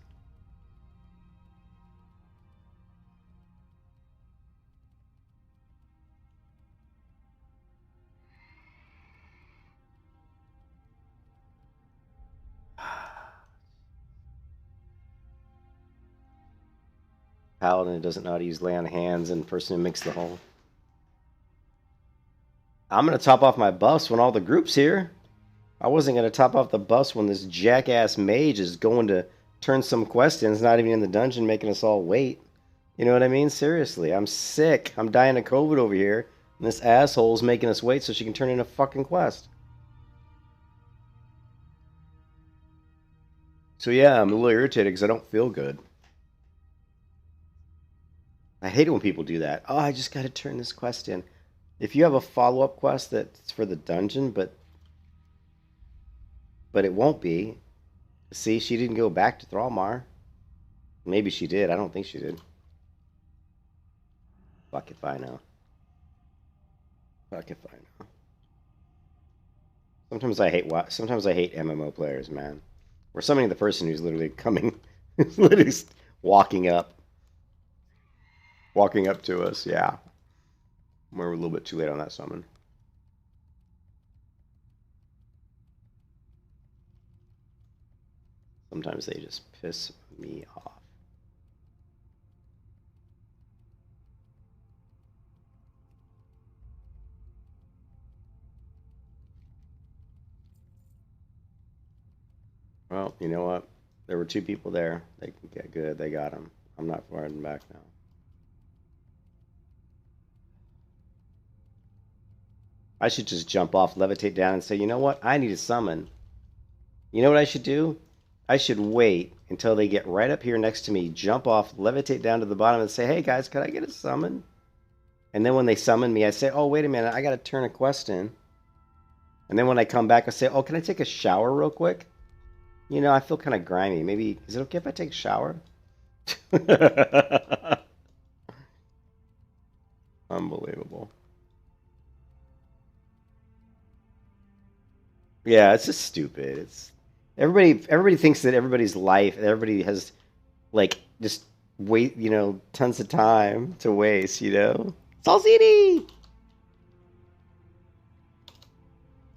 Paladin who doesn't know how to use lay on hands and person who makes the hole. I'm going to top off my buffs when all the group's here. I wasn't going to top off the buffs when this jackass mage is going to turn some quest in. It's not even in the dungeon making us all wait. You know what I mean? Seriously, I'm sick. I'm dying of COVID over here. And this asshole's making us wait so she can turn in a fucking quest. So yeah, I'm a little irritated because I don't feel good. I hate it when people do that. Oh, I just got to turn this quest in. If you have a follow-up quest that's for the dungeon, but it won't be. See, she didn't go back to Thrallmar. Maybe she did. I don't think she did. Fuck if I know. Fuck if I know. Sometimes I hate MMO players, man. We're summoning the person who's literally coming, who's literally walking up to us. Yeah, we're a little bit too late on that summon. Sometimes they just piss me off. Well, you know what? There were two people there. They can get good. They got him. I'm not firing back now. I should just jump off, levitate down, and say, you know what? I need a summon. You know what I should do? I should wait until they get right up here next to me, jump off, levitate down to the bottom, and say, hey guys, could I get a summon? And then when they summon me, I say, oh, wait a minute, I got to turn a quest in. And then when I come back, I say, oh, can I take a shower real quick? You know, I feel kind of grimy. Maybe, is it okay if I take a shower? Unbelievable. Yeah, it's just stupid. It's everybody thinks that everybody has like just wait, tons of time to waste. It's all ZD.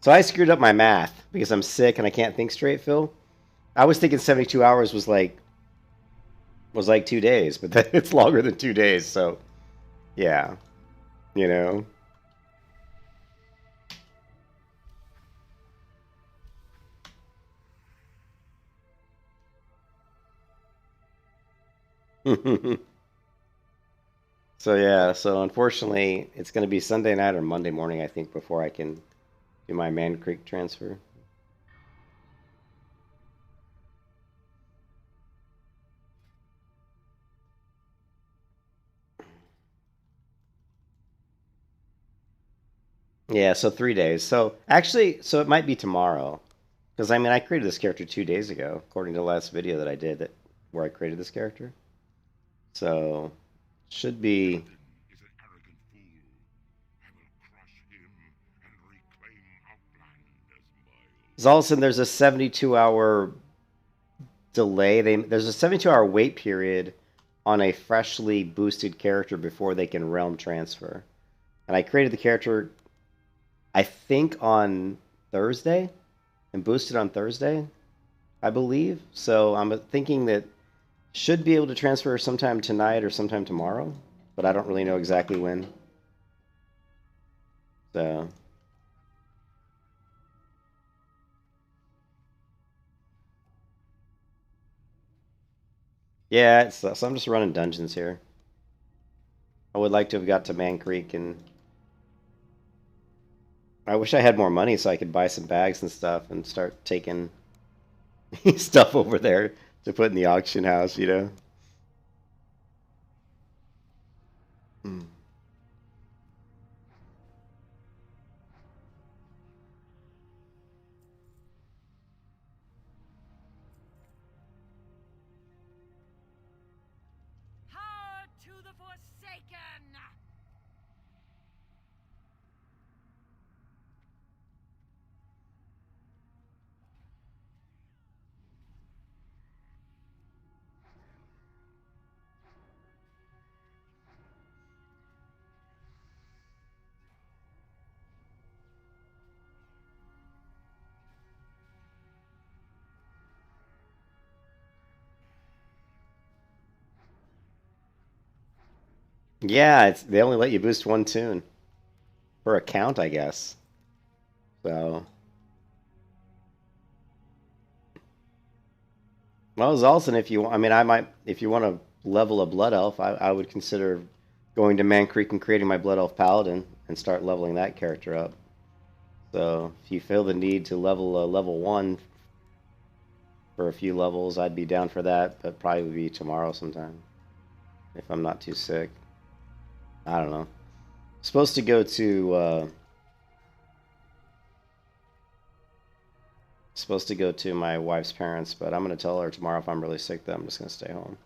So I screwed up my math because I'm sick and I can't think straight, Phil. I was thinking 72 hours was like 2 days, but it's longer than 2 days, so yeah. You know. So yeah, so unfortunately, it's going to be Sunday night or Monday morning, I think, before I can do my Man Creek transfer. Yeah, so 3 days. So actually, so it might be tomorrow, because I mean, I created this character 2 days ago, according to the last video that I did where I created this character. So should be. Is an arrogant fool. I will crush him and reclaim Outland as mine. All of a sudden, there's a 72-hour delay. There's a 72-hour wait period on a freshly boosted character before they can realm transfer. And I created the character, I think, on Thursday and boosted on Thursday, I believe. So I'm thinking that should be able to transfer sometime tonight or sometime tomorrow, but I don't really know exactly when. So yeah, so I'm just running dungeons here. I would like to have got to Man Creek, and I wish I had more money so I could buy some bags and stuff and start taking stuff over there to put in the auction house, you know? Mm. Power to the Forsaken! Yeah, they only let you boost one tune per account, I guess. So, well, Zolson, if you, I mean, I might, if you want to level a Blood Elf, I would consider going to Man Creek and creating my Blood Elf Paladin and start leveling that character up. So, if you feel the need to level a level 1 for a few levels, I'd be down for that, but probably would be tomorrow sometime if I'm not too sick. I don't know. Supposed to go to my wife's parents, but I'm gonna tell her tomorrow if I'm really sick that I'm just gonna stay home.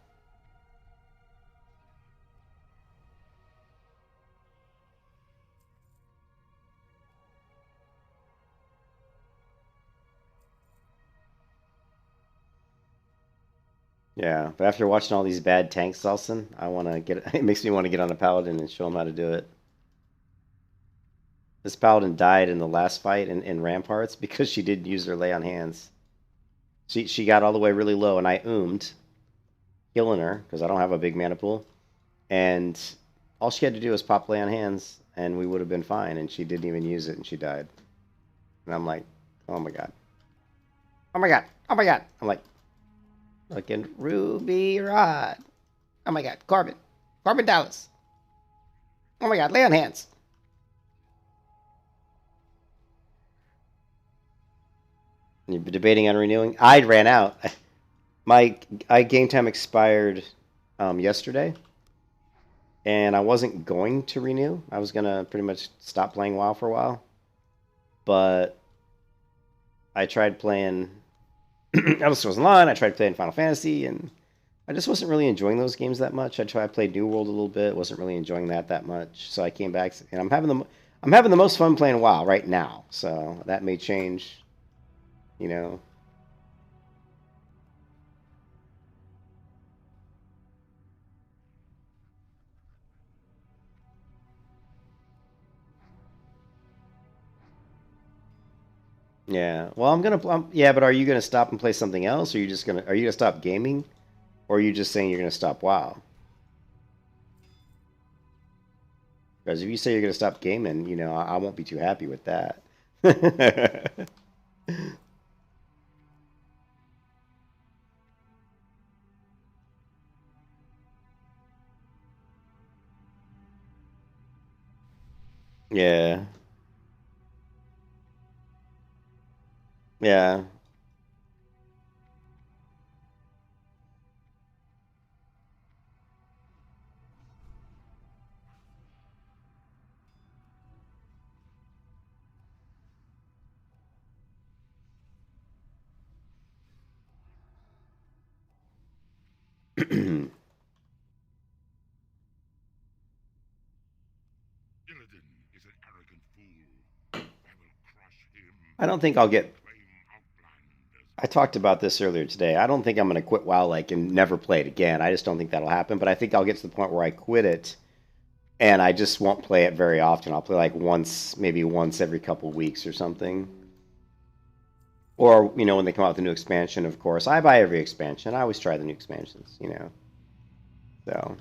Yeah, but after watching all these bad tanks, Selson, I want to get. It makes me want to get on a paladin and show him how to do it. This paladin died in the last fight in Ramparts because she didn't use her lay on hands. She got all the way really low, and I killing her because I don't have a big mana pool, and all she had to do was pop lay on hands, and we would have been fine. And she didn't even use it, and she died. And I'm like, oh my god, oh my god, oh my god. I'm like, looking Ruby Rod. Oh my god, Corbin Dallas. Oh my god, lay on hands. You're debating on renewing? I ran out. My game time expired yesterday, and I wasn't going to renew. I was gonna pretty much stop playing WoW for a while, but I tried playing Elder Scrolls Online. I tried playing Final Fantasy, and I just wasn't really enjoying those games that much. I played New World a little bit. Wasn't really enjoying that much. So I came back, and I'm having the most fun playing WoW right now. So that may change, you know. Yeah. Well, yeah, but are you gonna stop and play something else, or are you gonna stop gaming, or are you just saying you're gonna stop WoW? Because if you say you're gonna stop gaming, I won't be too happy with that. Yeah. Yeah. Illidan is an arrogant fool. I will crush him I don't think I'll and get. claim Outlanders I talked about this earlier today. I don't think I'm going to quit WoW like and never play it again. I just don't think that'll happen. But I think I'll get to the point where I quit it and I just won't play it very often. I'll play like once, maybe once every couple weeks or something. Or, when they come out with a new expansion, of course. I buy every expansion. I always try the new expansions. So,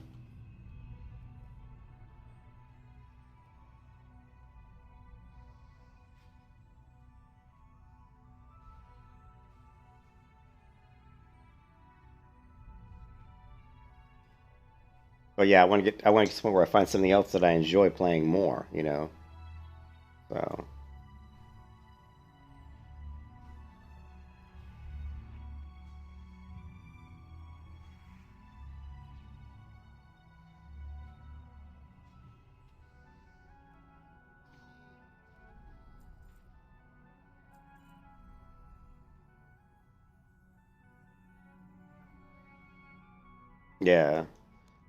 but yeah, I want to get to the point where I find something else that I enjoy playing more. So, yeah.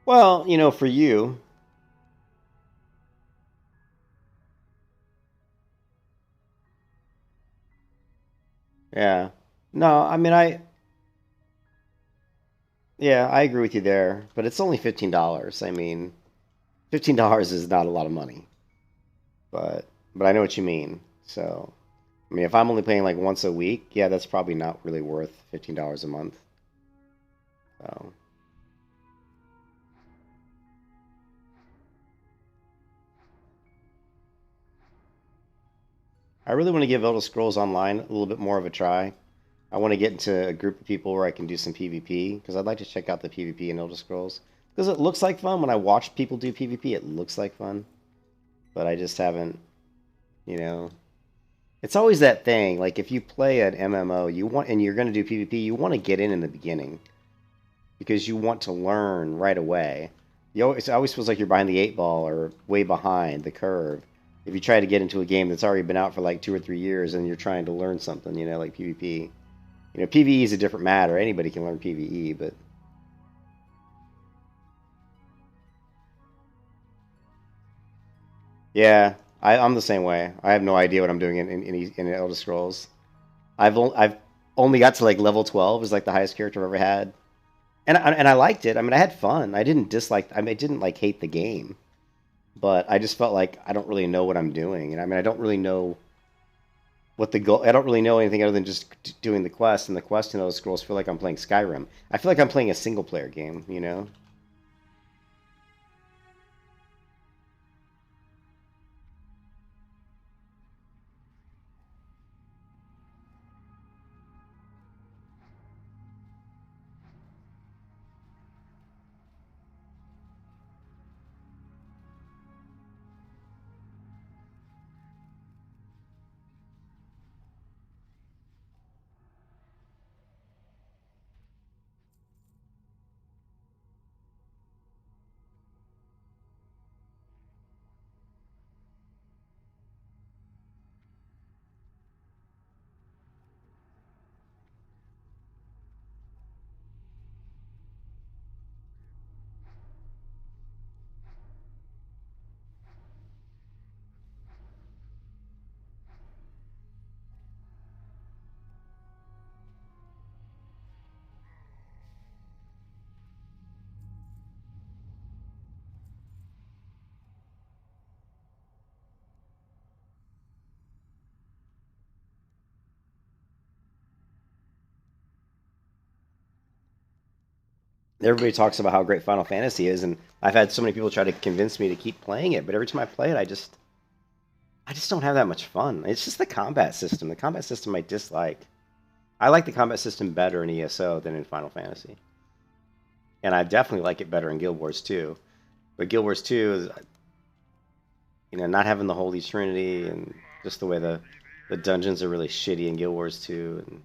Well, for you, yeah. No, I mean, yeah, I agree with you there, but it's only $15. I mean, $15 is not a lot of money, but I know what you mean. So, I mean, if I'm only paying like once a week, yeah, that's probably not really worth $15 a month. So, I really want to give Elder Scrolls Online a little bit more of a try. I want to get into a group of people where I can do some PvP because I'd like to check out the PvP in Elder Scrolls because it looks like fun. When I watch people do PvP, it looks like fun, but I just haven't, you know. It's always that thing. Like if you play an MMO, and you're going to do PvP, you want to get in the beginning because you want to learn right away. It always feels like you're behind the eight ball or way behind the curve. If you try to get into a game that's already been out for like 2 or 3 years and you're trying to learn something, like PvP. PvE is a different matter. Anybody can learn PvE, but yeah, I'm the same way. I have no idea what I'm doing in Elder Scrolls. I've only got to like level 12 is like the highest character I've ever had, and I liked it. I mean, I had fun. I didn't dislike. I mean, I didn't like hate the game, but I just felt like I don't really know what I'm doing, and I mean, I don't really know what the goal. I don't really know anything other than just doing the quest, and the quest in Elder Scrolls feel like I'm playing Skyrim. I feel like I'm playing a single player game. Everybody talks about how great Final Fantasy is, and I've had so many people try to convince me to keep playing it, but every time I play it, I just don't have that much fun. It's just the combat system. The combat system I dislike. I like the combat system better in ESO than in Final Fantasy, and I definitely like it better in Guild Wars 2. But Guild Wars 2 is, not having the Holy Trinity and just the way the dungeons are really shitty in Guild Wars 2, and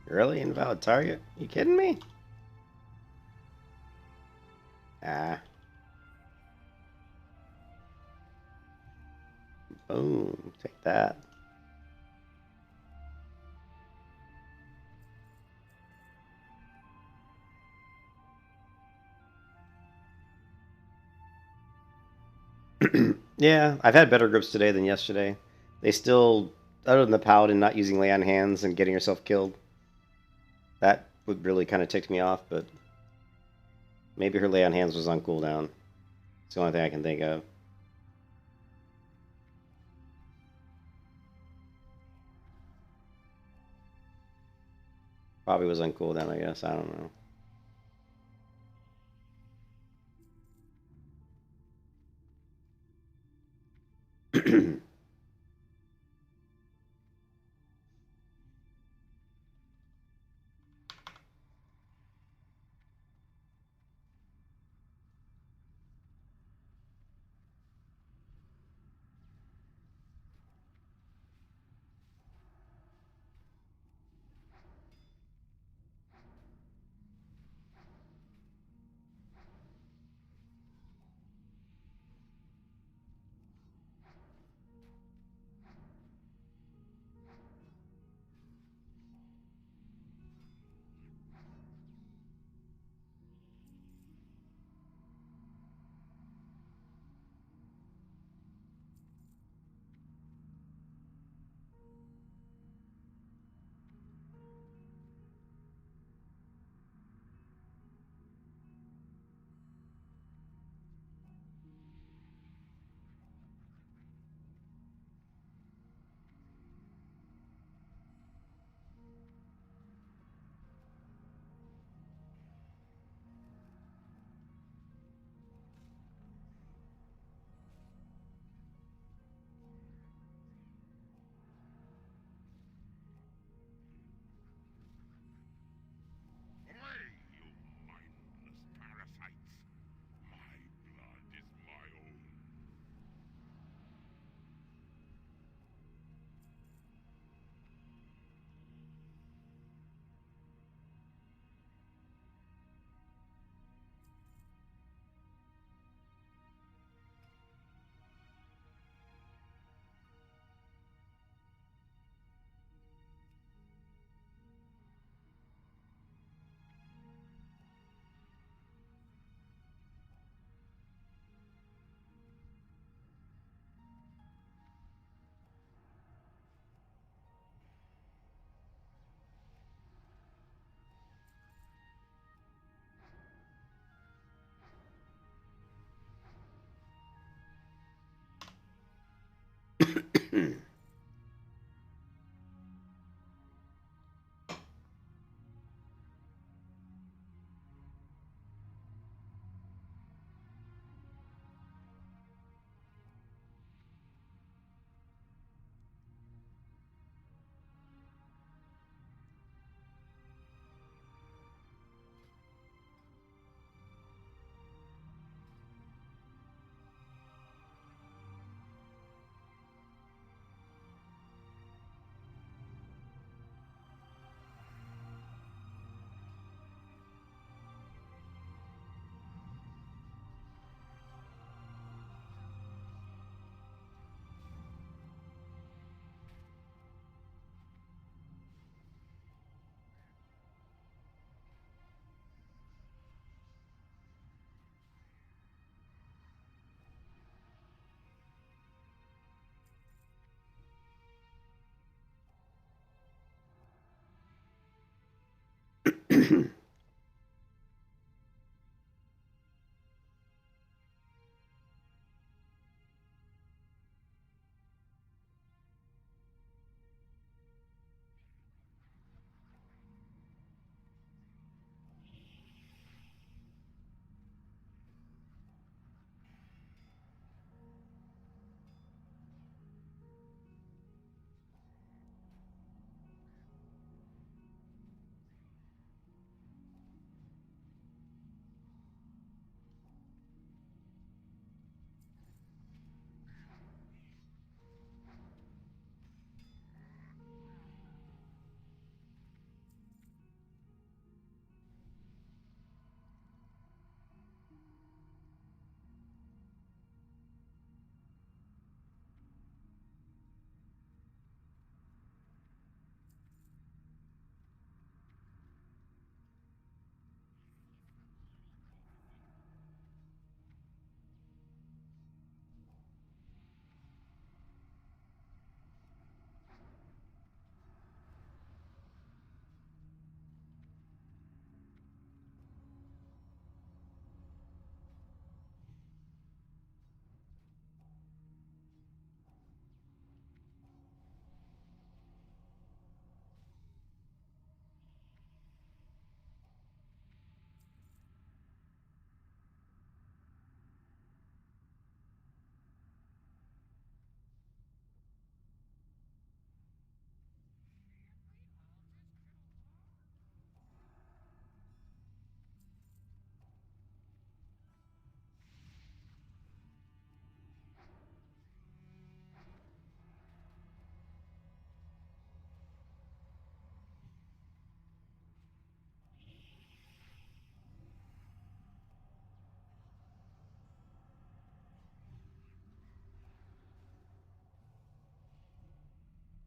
Really? Invalid target? You kidding me? Ah. Boom. Take that. Yeah, I've had better grips today than yesterday. They still, other than the paladin not using lay on hands and getting herself killed, that would really kind of tick me off, but maybe her lay on hands was on cooldown. It's the only thing I can think of. Probably was on cooldown, I guess. I don't know. Away, you mindless parasites! My blood is my own.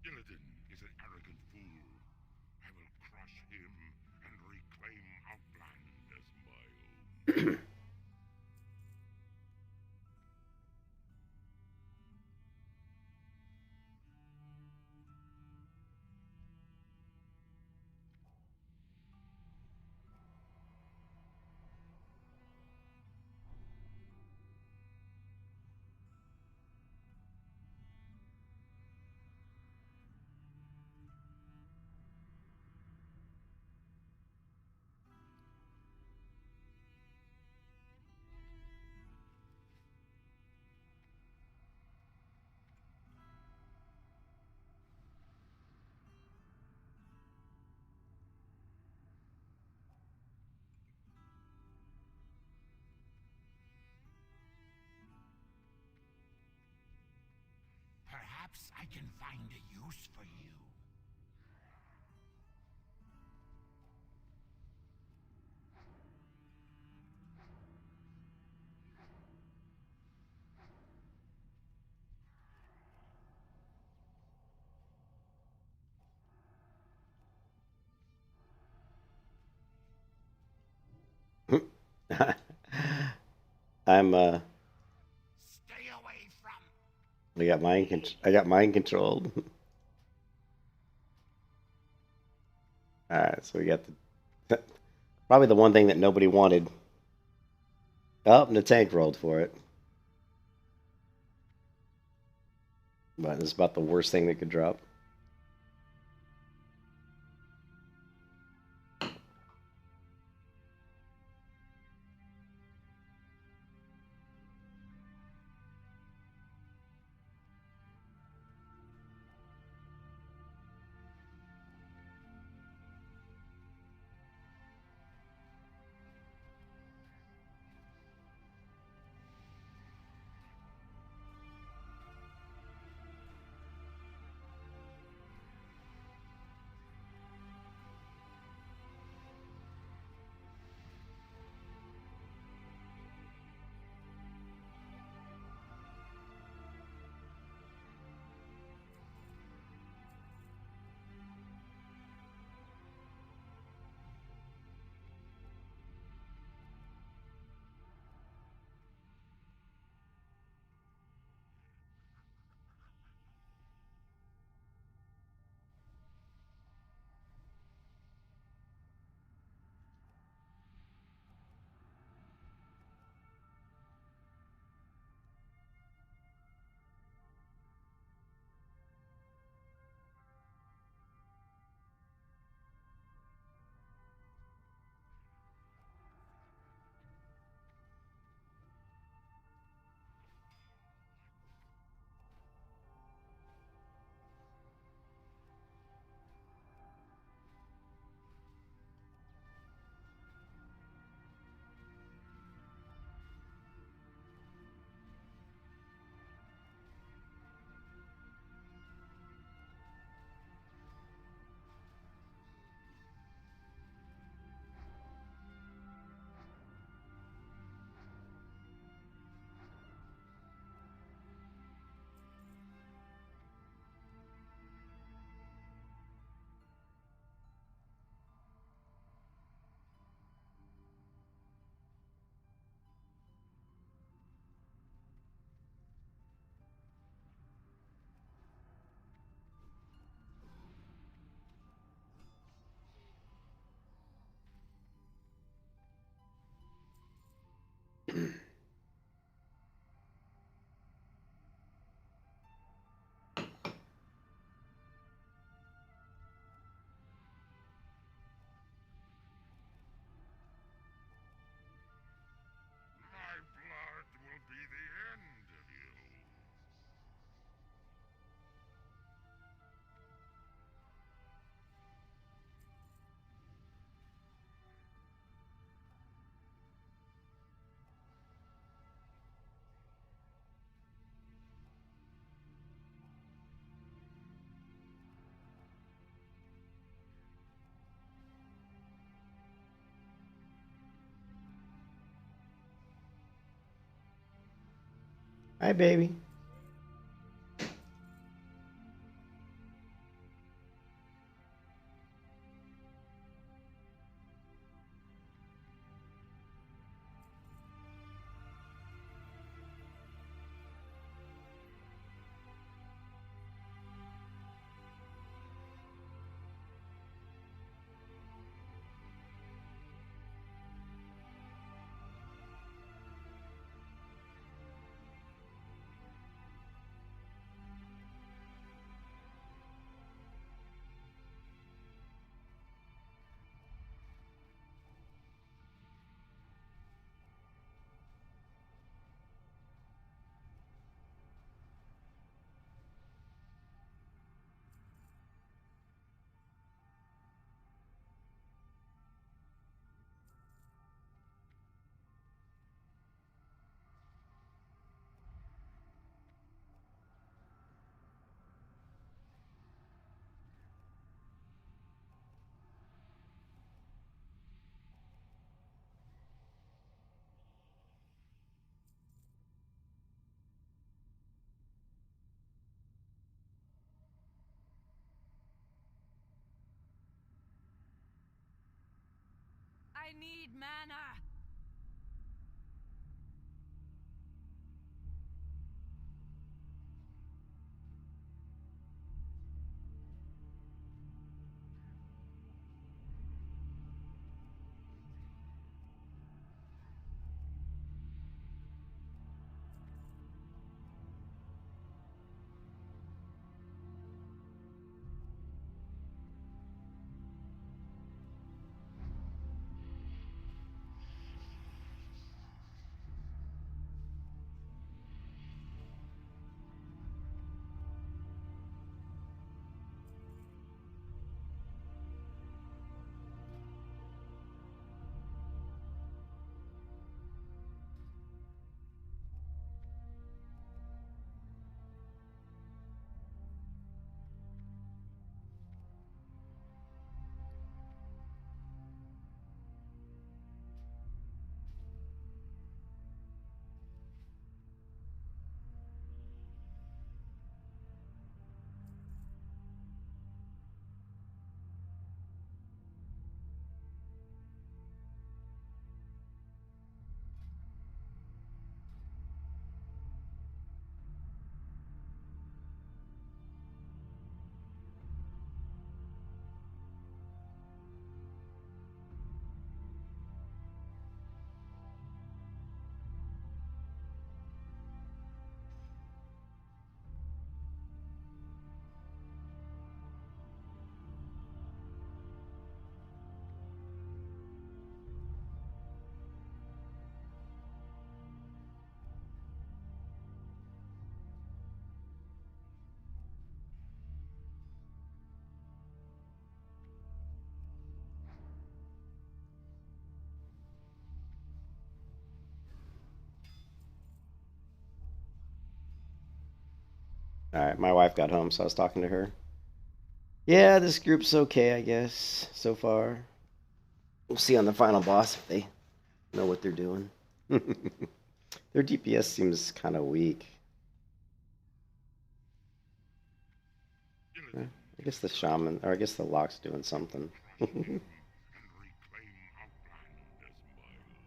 Illidan is an arrogant fool. I will crush him and reclaim Outland as my own. Perhaps I can find a use for you. I'm Stay away from. I got mind controlled. All right, so we got the probably the one thing that nobody wanted. Oh, and the tank rolled for it. But it's about the worst thing that could drop. My blood will be the end of you. Hi, baby. I need mana. All right, my wife got home, so I was talking to her. Yeah, this group's okay, I guess, so far. We'll see on the final boss if they know what they're doing. Their DPS seems kind of weak. I guess the shaman, or I guess the lock's doing something. And reclaim Outland as my own.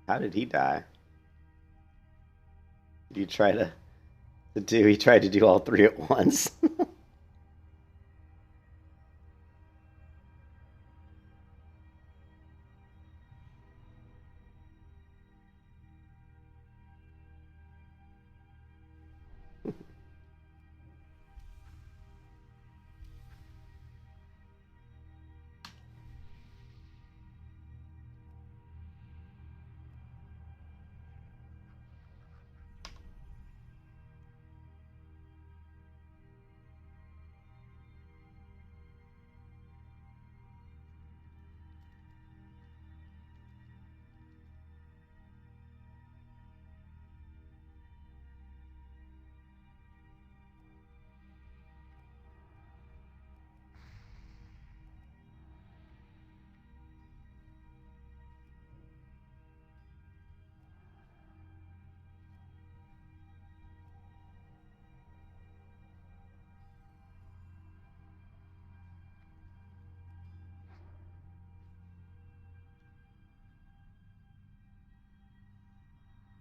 How did he die? Did you try to do? He tried to do all three at once.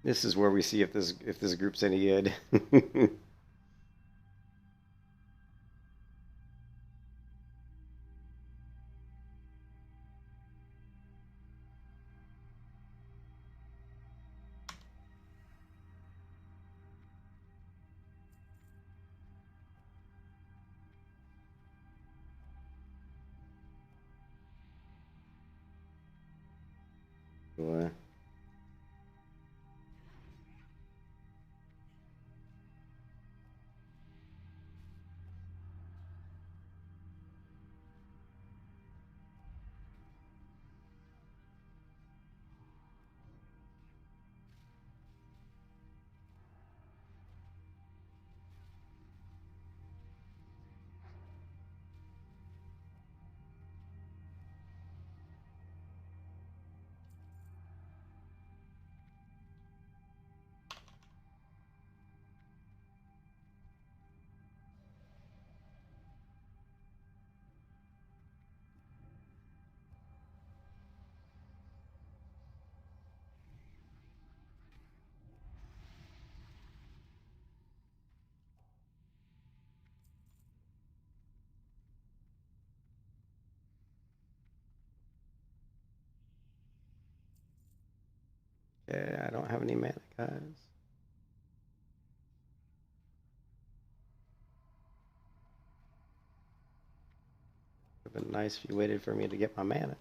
This is where we see if this group's any good. Boy. Okay, I don't have any mana, guys. Would have been nice if you waited for me to get my mana.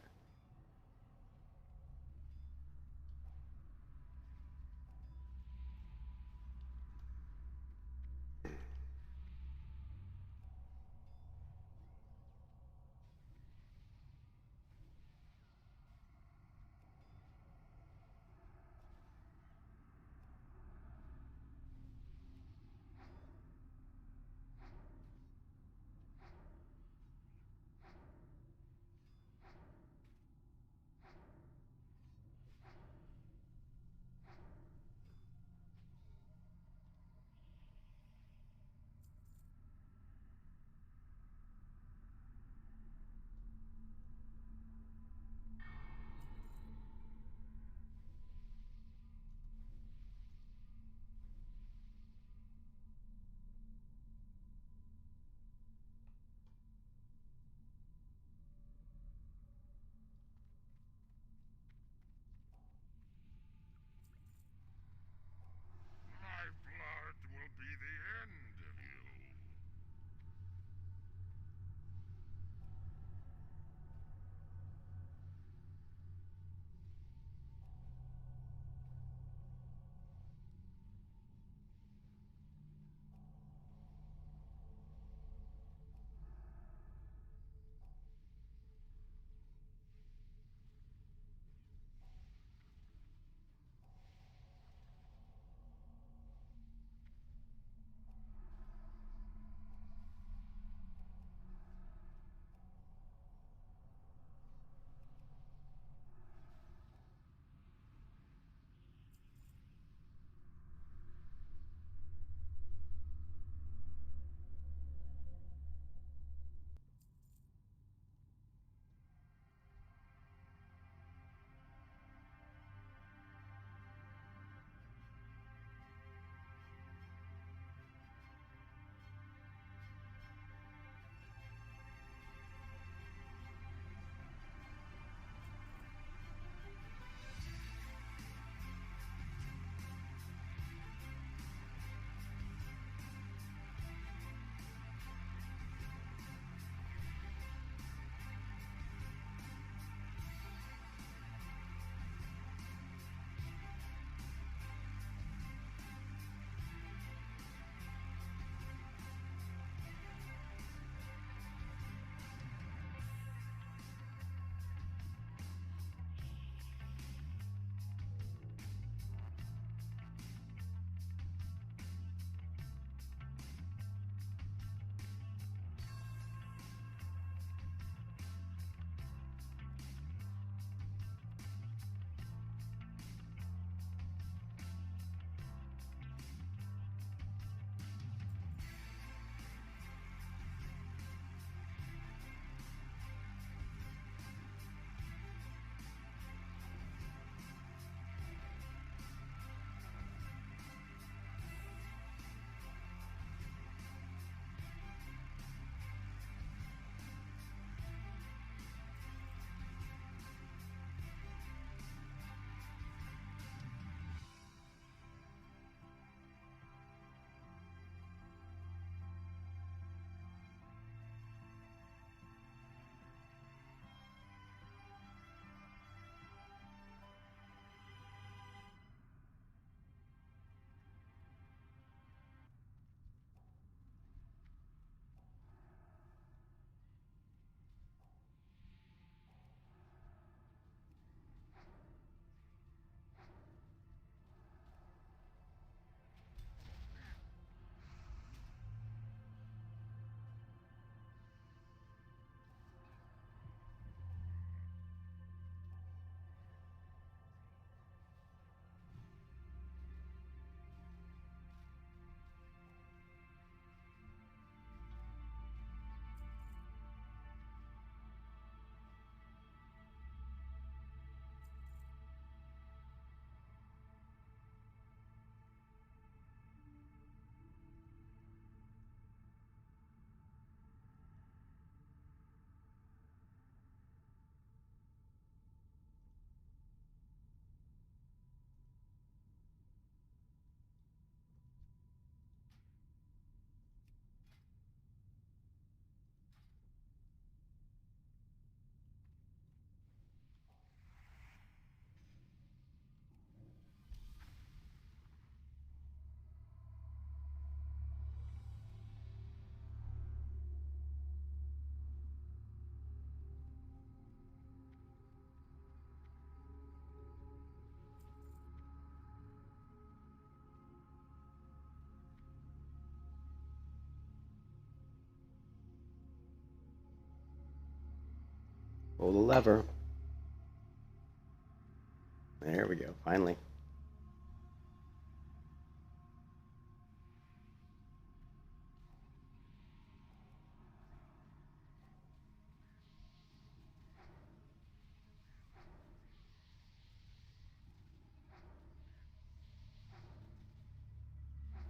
Pull the lever. There we go, finally.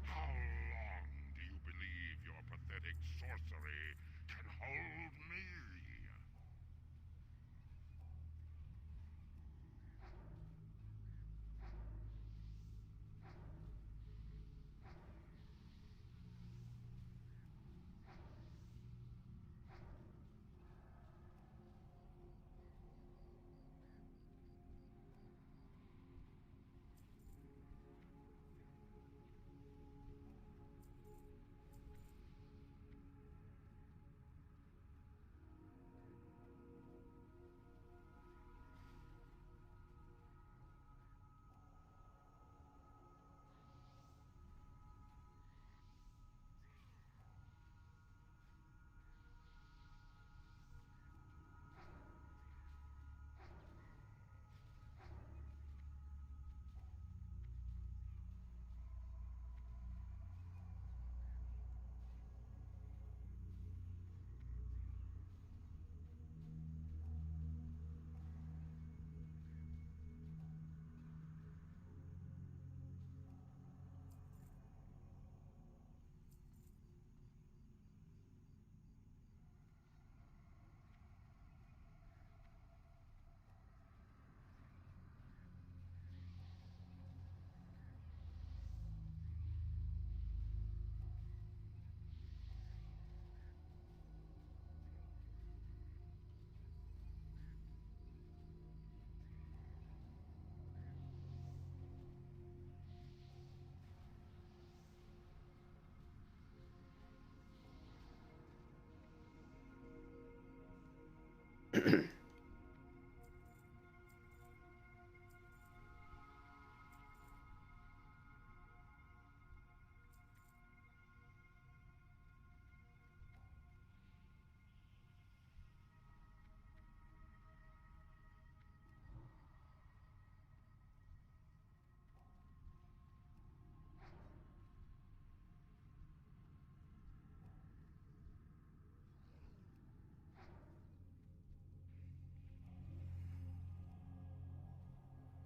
How long do you believe your pathetic sorcery can hold me?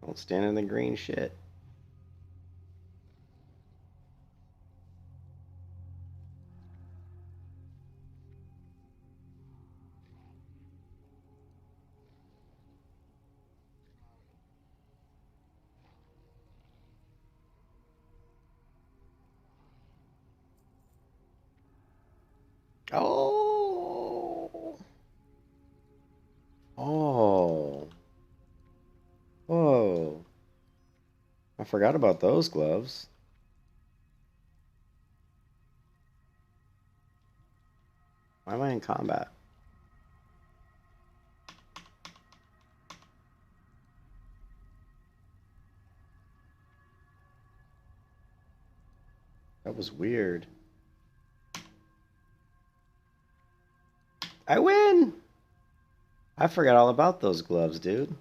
Don't stand in the green shit. Oh. Oh. Whoa. I forgot about those gloves. Why am I in combat? That was weird. I win! I forgot all about those gloves, dude.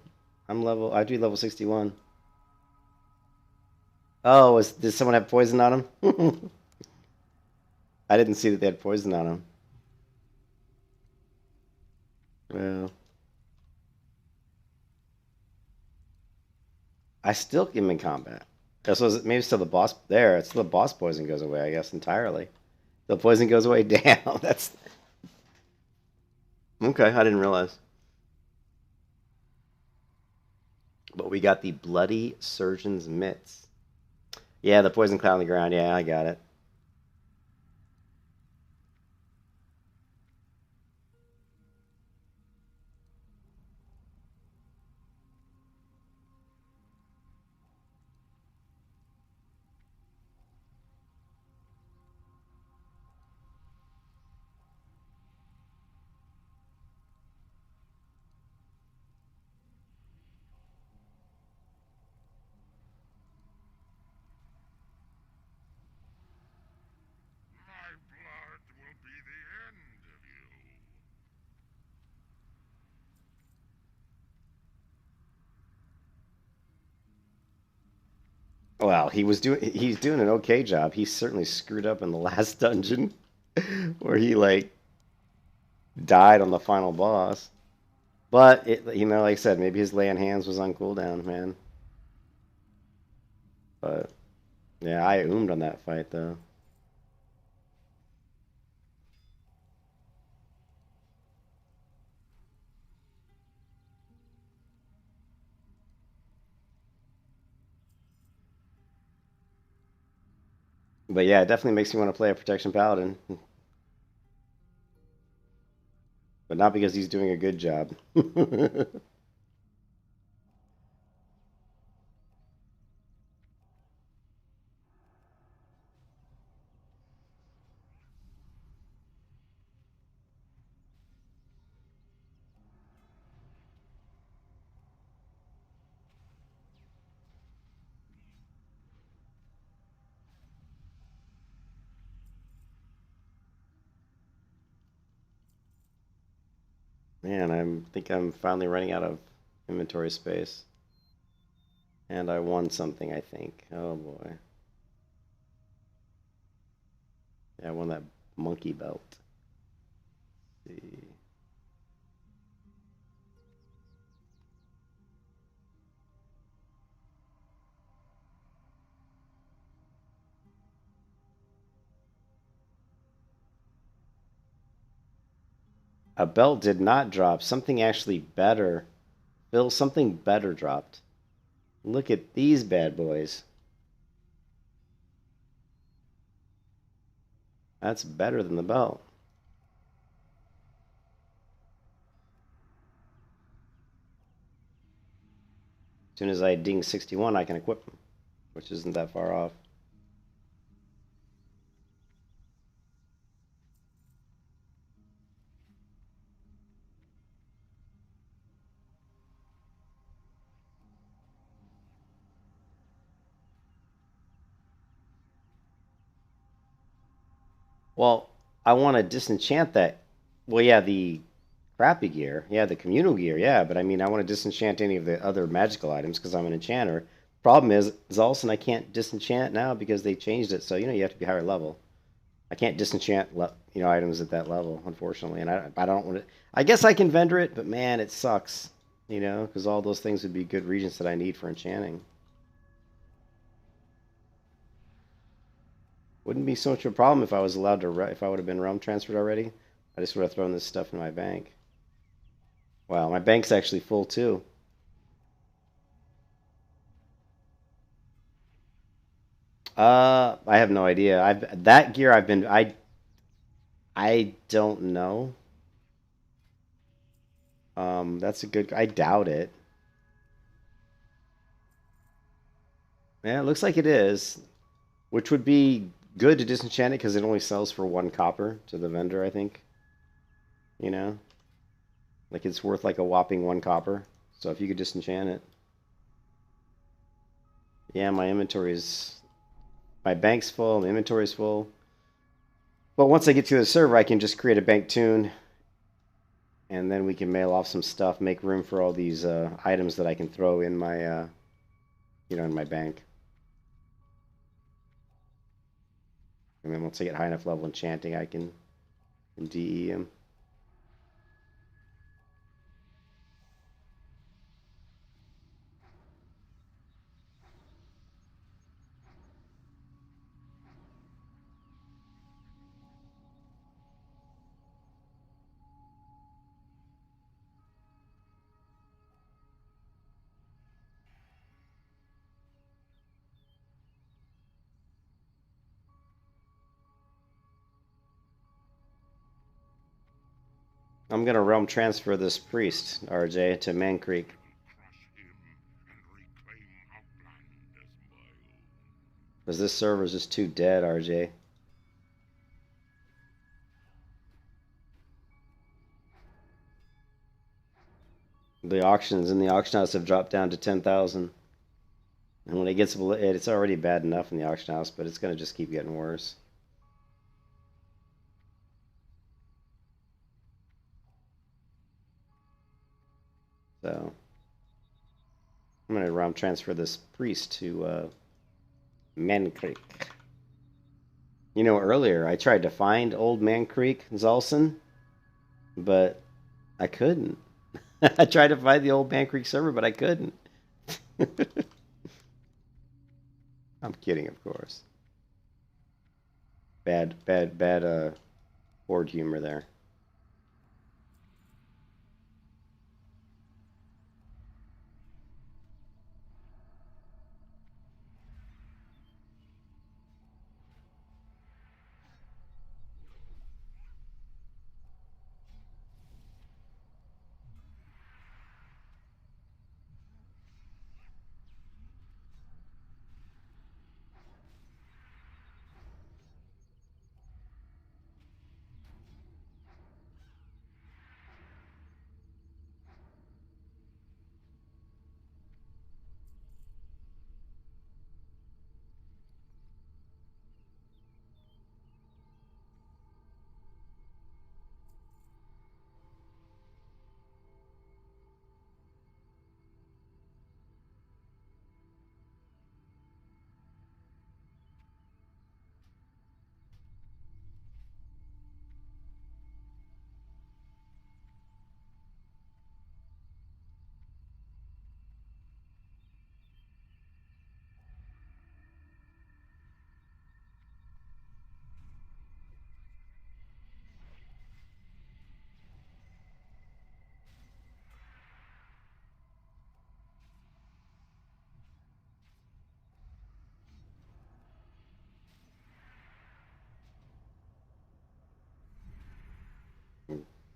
I do level 61. Oh, did someone have poison on them? I didn't see that they had poison on them. Well, I still am in combat. So maybe still the boss there. It's still the boss poison goes away, I guess, entirely. The poison goes away. Damn, that's okay. I didn't realize. But we got the bloody surgeon's mitts. Yeah, the poison cloud on the ground. Yeah, I got it. Well, he's doing an okay job. He certainly screwed up in the last dungeon where he like died on the final boss. But like I said, maybe his lay on hands was on cooldown, man. But yeah, I oomed on that fight though. But yeah, it definitely makes me want to play a protection paladin, but not because he's doing a good job. Man, I think I'm finally running out of inventory space. And I won something, I think. Oh boy. Yeah, I won that monkey belt. Let's see. A belt did not drop. Something actually better. Bill, something better dropped. Look at these bad boys. That's better than the belt. As soon as I ding 61, I can equip them, which isn't that far off. Well, I want to disenchant that. Well, yeah, the crappy gear. Yeah, the communal gear. Yeah, but I mean, I want to disenchant any of the other magical items because I'm an enchanter. Problem is all of a sudden I can't disenchant now because they changed it. So, you have to be higher level. I can't disenchant, items at that level, unfortunately. And I don't want to. I guess I can vendor it, but man, it sucks. Because all those things would be good regions that I need for enchanting. Wouldn't be so much of a problem if I was allowed to. If I would have been realm transferred already. I just would have thrown this stuff in my bank. Wow, my bank's actually full too. I have no idea. I've that gear I've been I don't know. That's a good. I doubt it. Yeah, it looks like it is, which would be good to disenchant it because it only sells for 1 copper to the vendor. I think. You know, like it's worth like a whopping 1 copper. So if you could disenchant it, yeah, my bank's full, my inventory's full. But once I get to the server, I can just create a bank tune, and then we can mail off some stuff, make room for all these items that I can throw in my, in my bank. And then once I get high enough level enchanting, I can DE them. I'm gonna realm transfer this priest, RJ, to Man Creek. Crush him and reclaim Outland as my own. Because this server is just too dead, RJ. The auctions in the auction house have dropped down to 10,000. And when it gets below it, it's already bad enough in the auction house, but it's gonna just keep getting worse. So I'm gonna realm transfer this priest to Man Creek. You know, earlier I tried to find Old Man Creek, Zalson, but I couldn't. I tried to find the Old Man Creek server, but I couldn't. I'm kidding, of course. Bad horde humor there.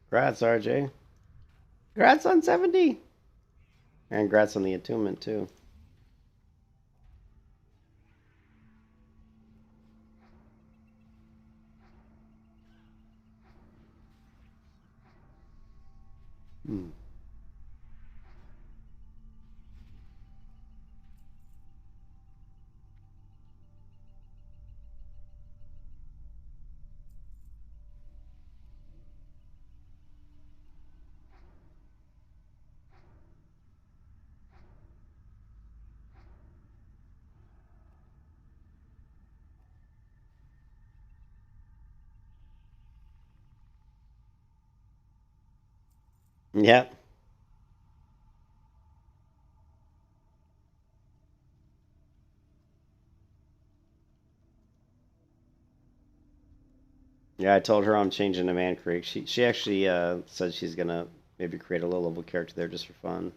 Congrats, RJ. Congrats on 70. And congrats on the attunement, too. Hmm. Yep. Yeah, I told her I'm changing to Man Creek. She actually said she's gonna maybe create a low level character there just for fun.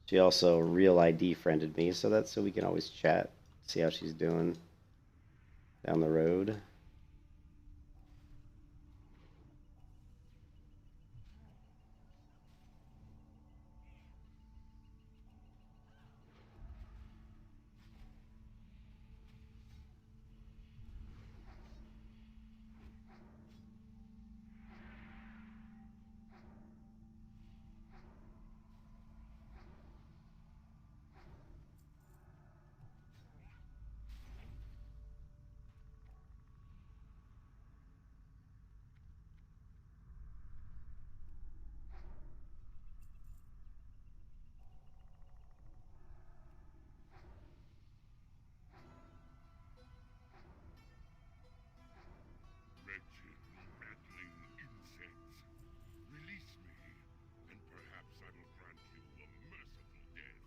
She also real ID friended me, so that's so we can always chat, see how she's doing down the road. Wretched, rattling insects. Release me, and perhaps I will grant you a merciful death.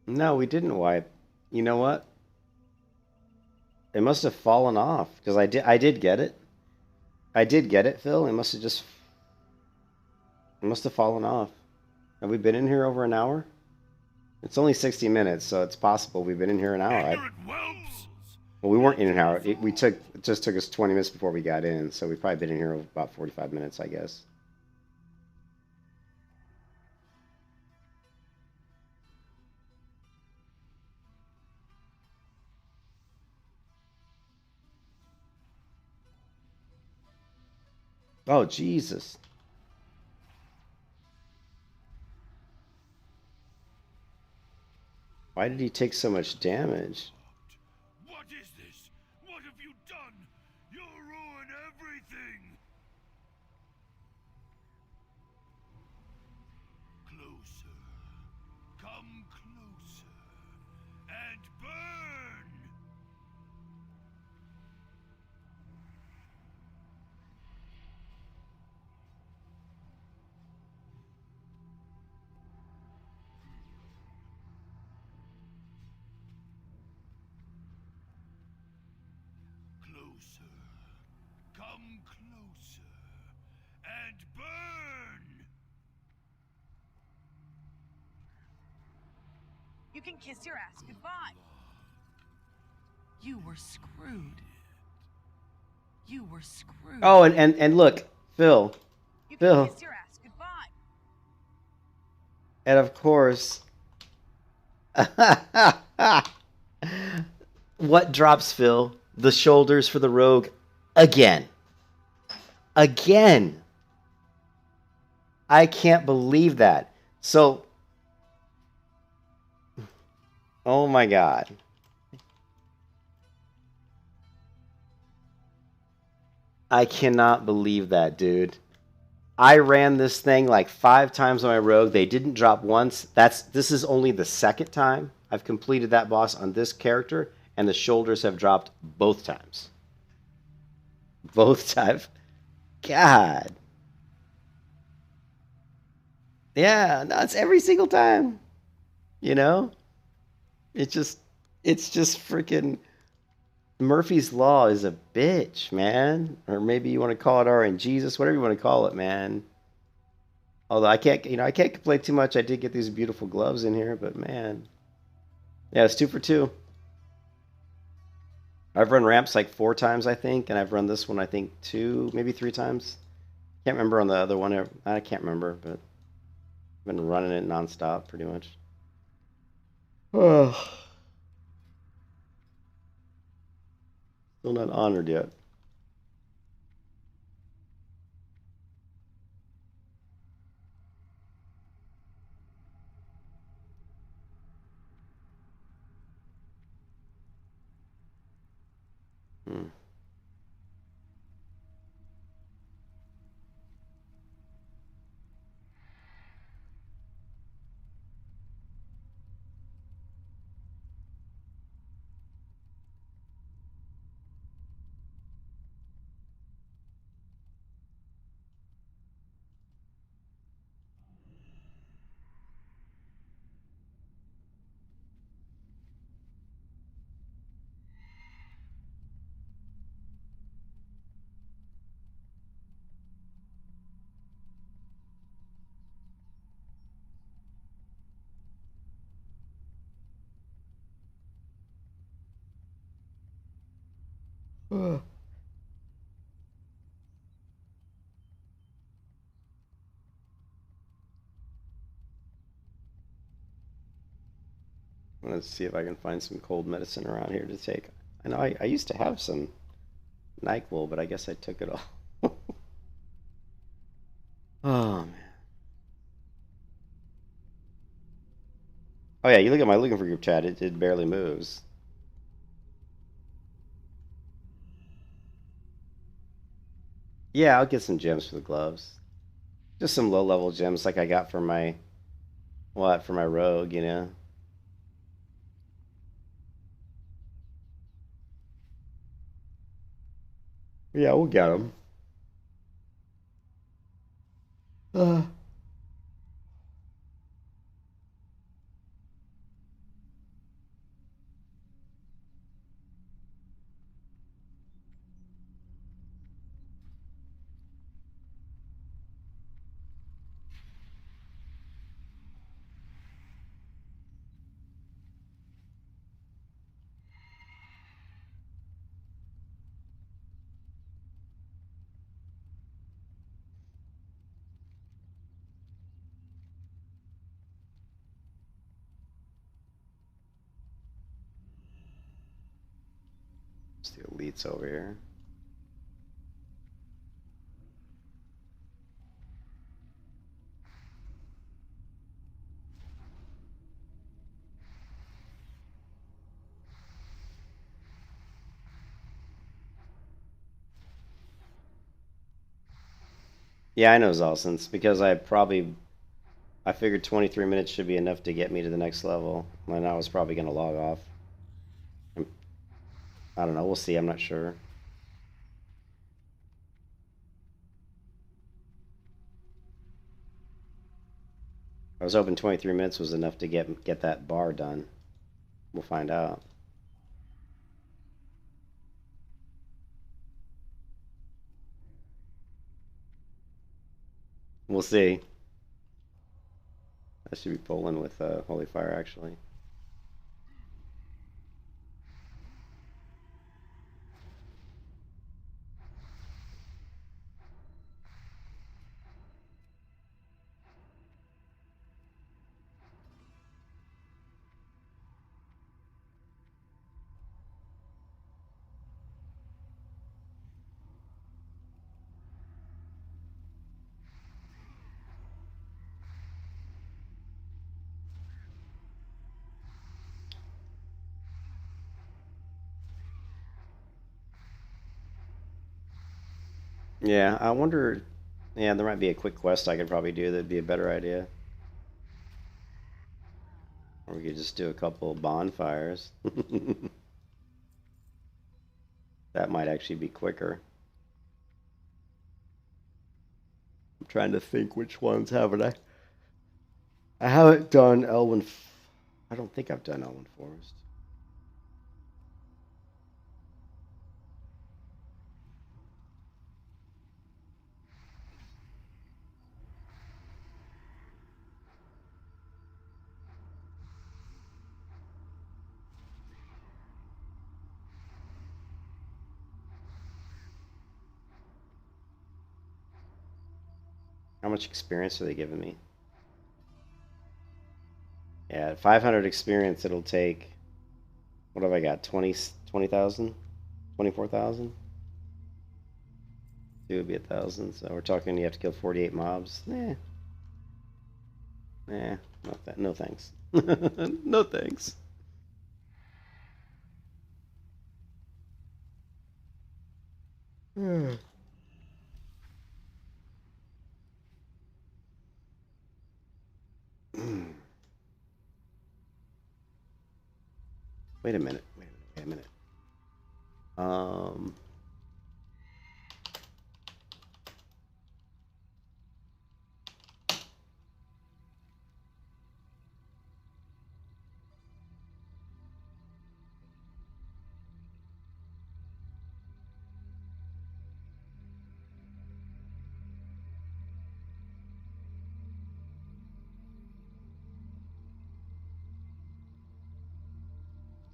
No, we didn't wipe. You know what? It must have fallen off because I did get it. I did get it, Phil. It must have fallen off. Have we been in here over an hour? It's only 60 minutes, so it's possible we've been in here an hour. Ignorant whelps! Well, we weren't in an hour. It just took us 20 minutes before we got in, so we've probably been in here about 45 minutes, I guess. Oh, Jesus. Why did he take so much damage? What is this? What have you done? You'll ruin everything! Close closer and burn! Closer. Come closer and burn! You can kiss your ass goodbye. You were screwed. You were screwed. Oh, and look, Phil. You can Phil. kiss your ass goodbye. And of course, what drops Phil? The shoulders for the rogue again. Again. I can't believe that. So, oh my God. I cannot believe that, dude. I ran this thing like 5 times on my rogue. They didn't drop once. This is only the second time I've completed that boss on this character, and the shoulders have dropped both times. Both times. God. Yeah, no, it's every single time. You know? It's just freaking Murphy's Law is a bitch, man. Or maybe you want to call it RNGesus, whatever you want to call it, man. Although I can't complain too much. I did get these beautiful gloves in here, but man. Yeah, it's 2 for 2. I've run ramps like 4 times, I think, and I've run this one, I think, 2, maybe 3 times. Can't remember on the other one. I can't remember, but I've been running it nonstop, pretty much. Oh, still not honored yet. Hmm. Let's see if I can find some cold medicine around here to take. I know I used to have some NyQuil, but I guess I took it all. Oh man. Oh yeah, you look at my looking for group chat. It barely moves. Yeah, I'll get some gems for the gloves. Just some low level gems like I got for my for my rogue, you know. Yeah, we'll get them. Uh, it's the elites over here. Yeah, I know Zalsons because I probably I figured 23 minutes should be enough to get me to the next level. And I was probably gonna log off. I don't know. We'll see. I'm not sure. I was hoping 23 minutes was enough to get that bar done. We'll find out. We'll see. I should be pulling with Holy Fire actually. Yeah, I wonder. Yeah, there might be a quick quest I could probably do that'd be a better idea. Or we could just do a couple bonfires. That might actually be quicker. I'm trying to think which ones haven't I? I haven't done Elwyn. I don't think I've done Elwyn Forest. How much experience are they giving me? Yeah, at 500 experience, it'll take. What have I got? 20,000? 24,000? Two would be 1,000. So we're talking you have to kill 48 mobs. No thanks. No thanks. Wait a minute. Wait a minute. Um,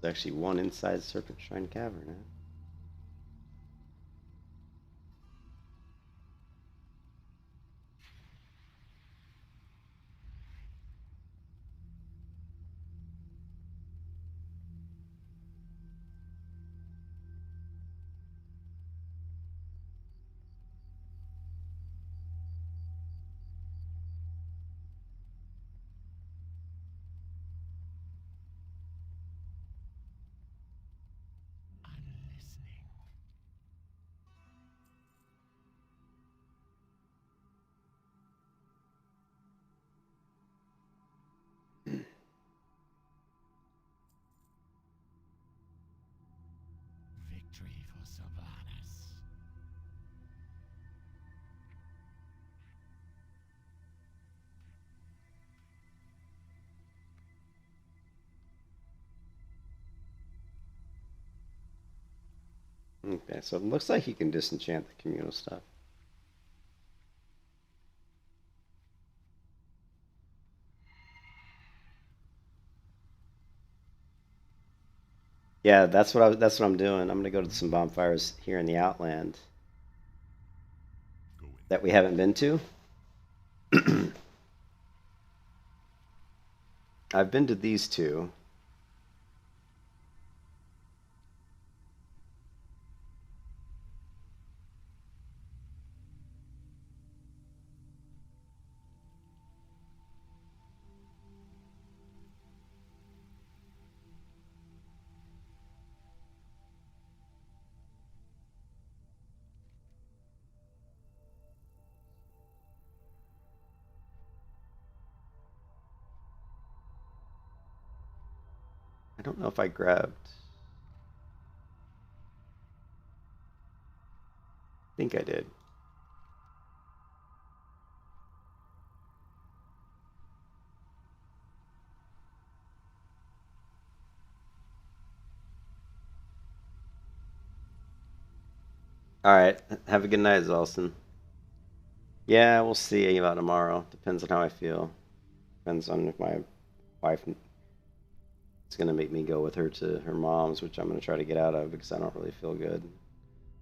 there's actually one inside Serpent Shrine Cavern. Huh? I'm listening. Victory for Sylvanas. Okay, so it looks like you can disenchant the communal stuff. Yeah, that's what I'm doing. I'm gonna go to some bonfires here in the Outland Go in. that we haven't been to. I've been to these two. don't know if I grabbed. I think I did. All right. Have a good night, Zolson. Yeah, we'll see about tomorrow. Depends on how I feel. Depends on if my wife is going to make me go with her to her mom's, which I'm going to try to get out of because I don't really feel good.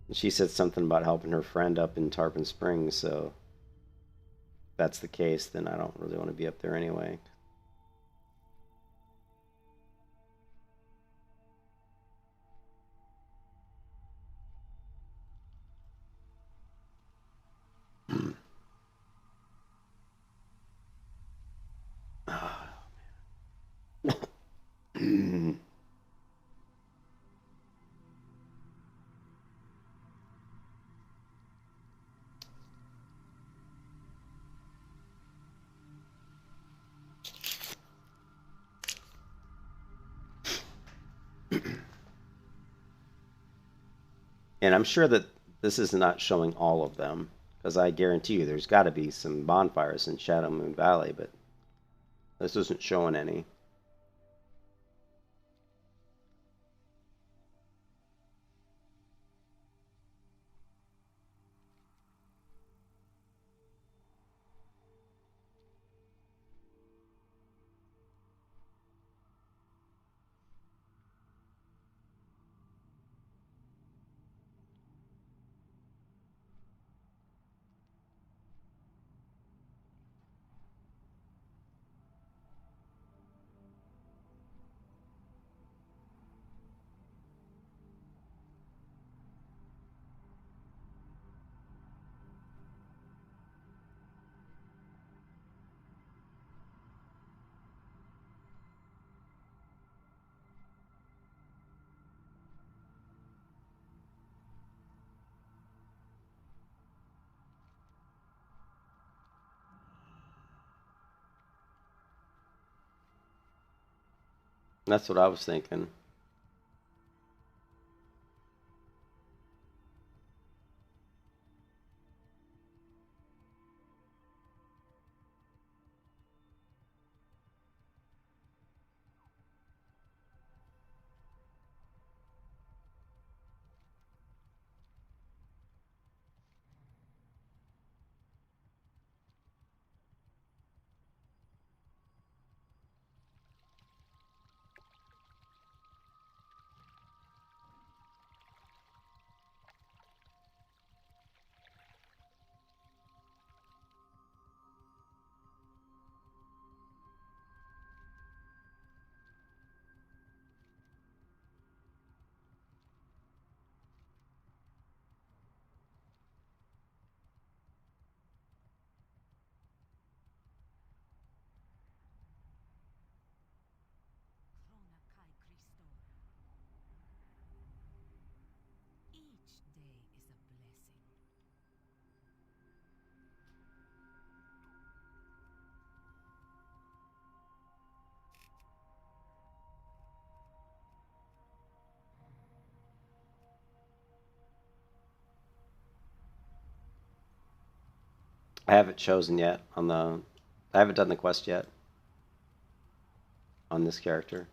And she said something about helping her friend up in Tarpon Springs, so if that's the case, then I don't really want to be up there anyway. And I'm sure that this is not showing all of them, because I guarantee you there's got to be some bonfires in Shadow Moon Valley, but this isn't showing any. That's what I was thinking. Each day is a blessing. I haven't chosen yet on the. I haven't done the quest yet on this character.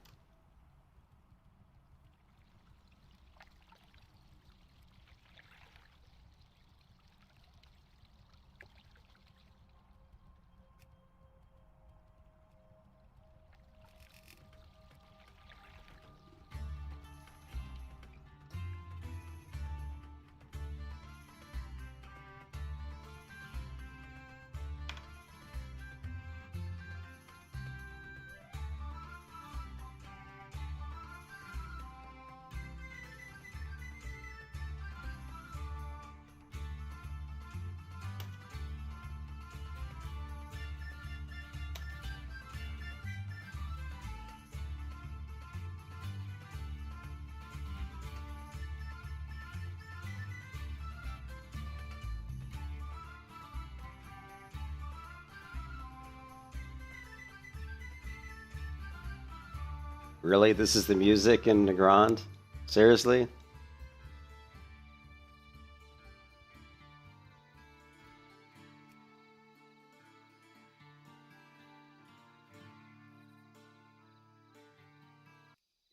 Really? This is the music in the Grand? Seriously?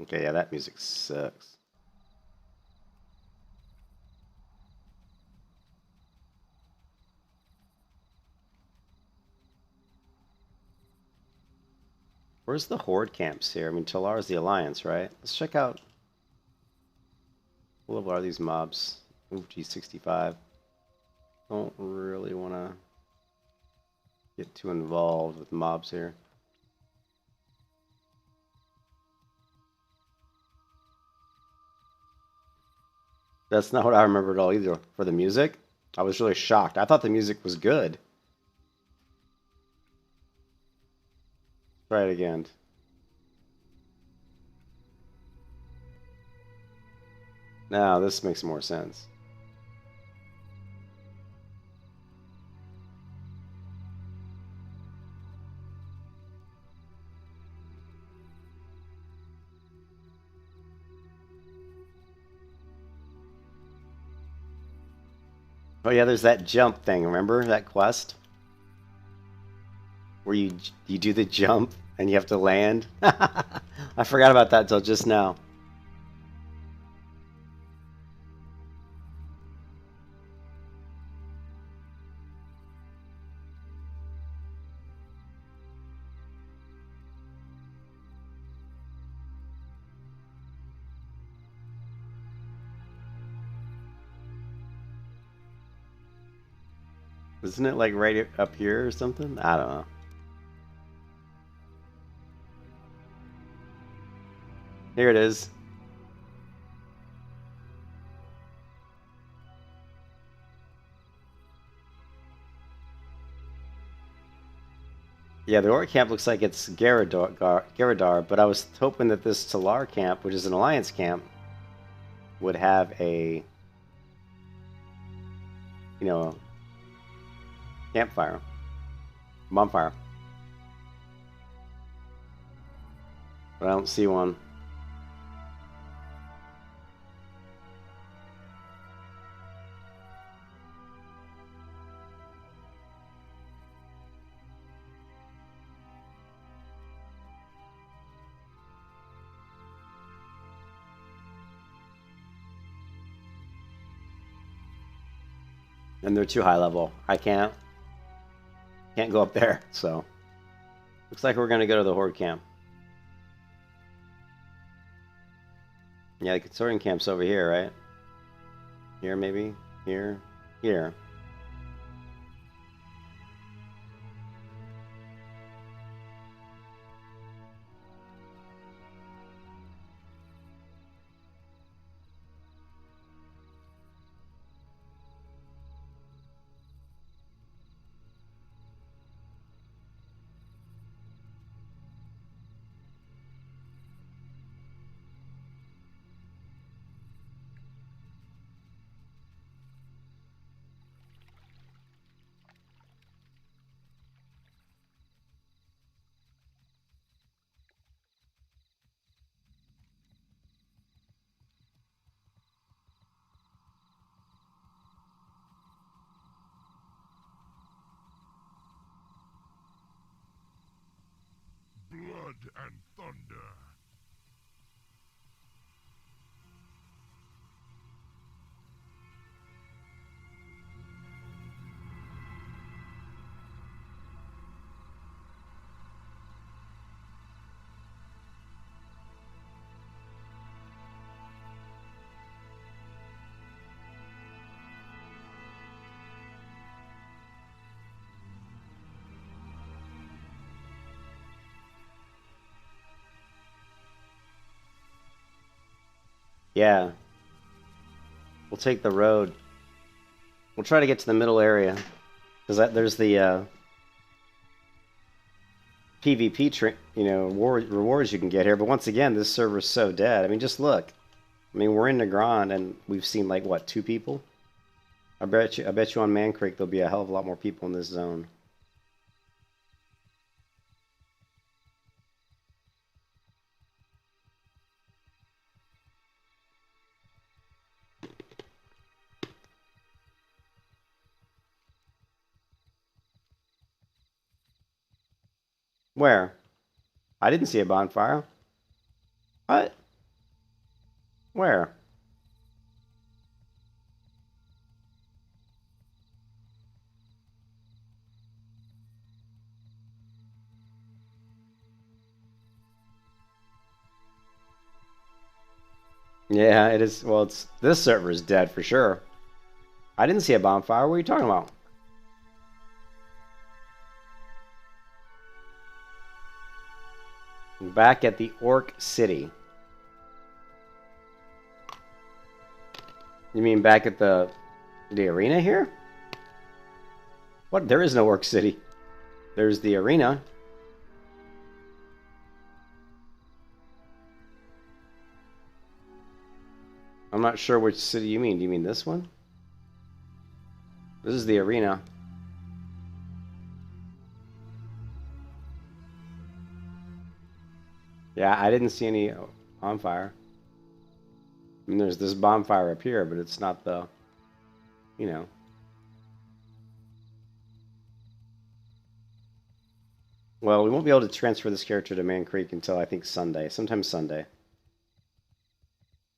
Okay, yeah, that music sucks. Where's the Horde camps here? I mean, Talar's the Alliance, right? Let's check out. What are these mobs? Ooh, G65. Don't really want to get too involved with mobs here. That's not what I remember at all either. For the music, I was really shocked. I thought the music was good. Try it again. Now this makes more sense. Oh yeah, there's that jump thing. Remember that quest where you do the jump and you have to land? I forgot about that until just now. Isn't it like right up here or something? I don't know. Here it is. Yeah, the Orc camp looks like it's Garadar, but I was hoping that this Talar camp, which is an Alliance camp, would have a, you know, campfire, bonfire. But I don't see one. And they're too high level. I can't go up there, so looks like we're gonna go to the Horde camp. Yeah, the Consortium camp's over here, right? Here, maybe? Here? Here. Blood and thunder. Yeah. We'll take the road. We'll try to get to the middle area. Because there's the PvP, rewards you can get here. But once again, this server's so dead. I mean, just look. I mean, we're in the Grand, and we've seen, like, what, 2 people? I bet you on Man Creek there'll be a hell of a lot more people in this zone. Where? I didn't see a bonfire. What? Where? Yeah, it is. Well, it's this server is dead for sure. I didn't see a bonfire. What are you talking about? Back at the Orc City. You mean back at the arena here? What? There is no Orc City. There's the arena. I'm not sure which city you mean. Do you mean this one? This is the arena. Yeah, I didn't see any bonfire. I mean, there's this bonfire up here, but it's not the, you know. Well, we won't be able to transfer this character to Man Creek until I think Sunday. Sometime Sunday.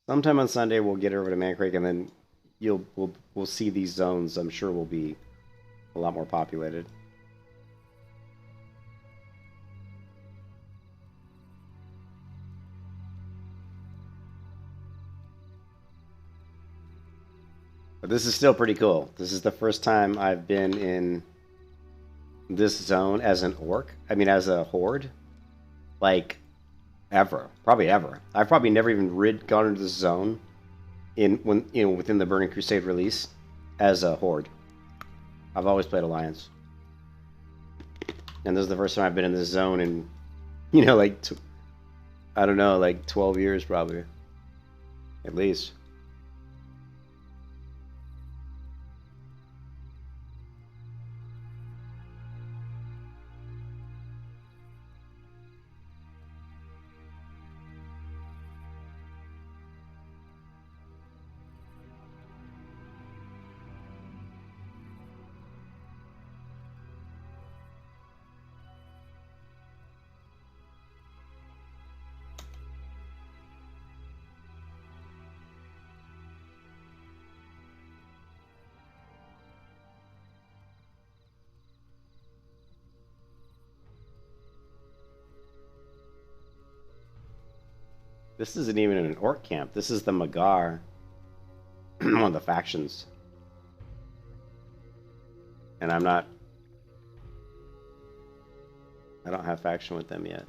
Sometime on Sunday we'll get over to Man Creek, and then we'll see these zones. I'm sure will be a lot more populated. But this is still pretty cool. This is the first time I've been in this zone as an orc. I mean, as a horde. Like, ever. Probably ever. I've probably never even gone into this zone within the Burning Crusade release as a horde. I've always played Alliance. And this is the first time I've been in this zone in, like, I don't know, like 12 years probably. At least. This isn't even an orc camp. This is the Magar, one of the factions. And I don't have faction with them yet.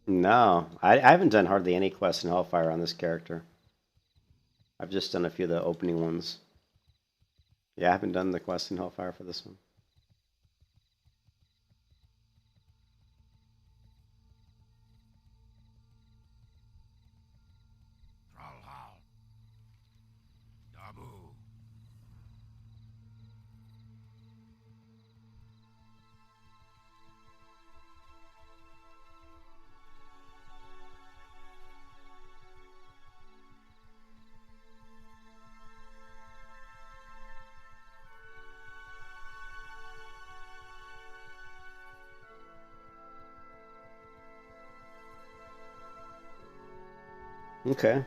No, I haven't done hardly any quests in Hellfire on this character. I've just done a few of the opening ones. Yeah, I haven't done the quest in Hellfire for this one. Tralhal. Dabu. Okay.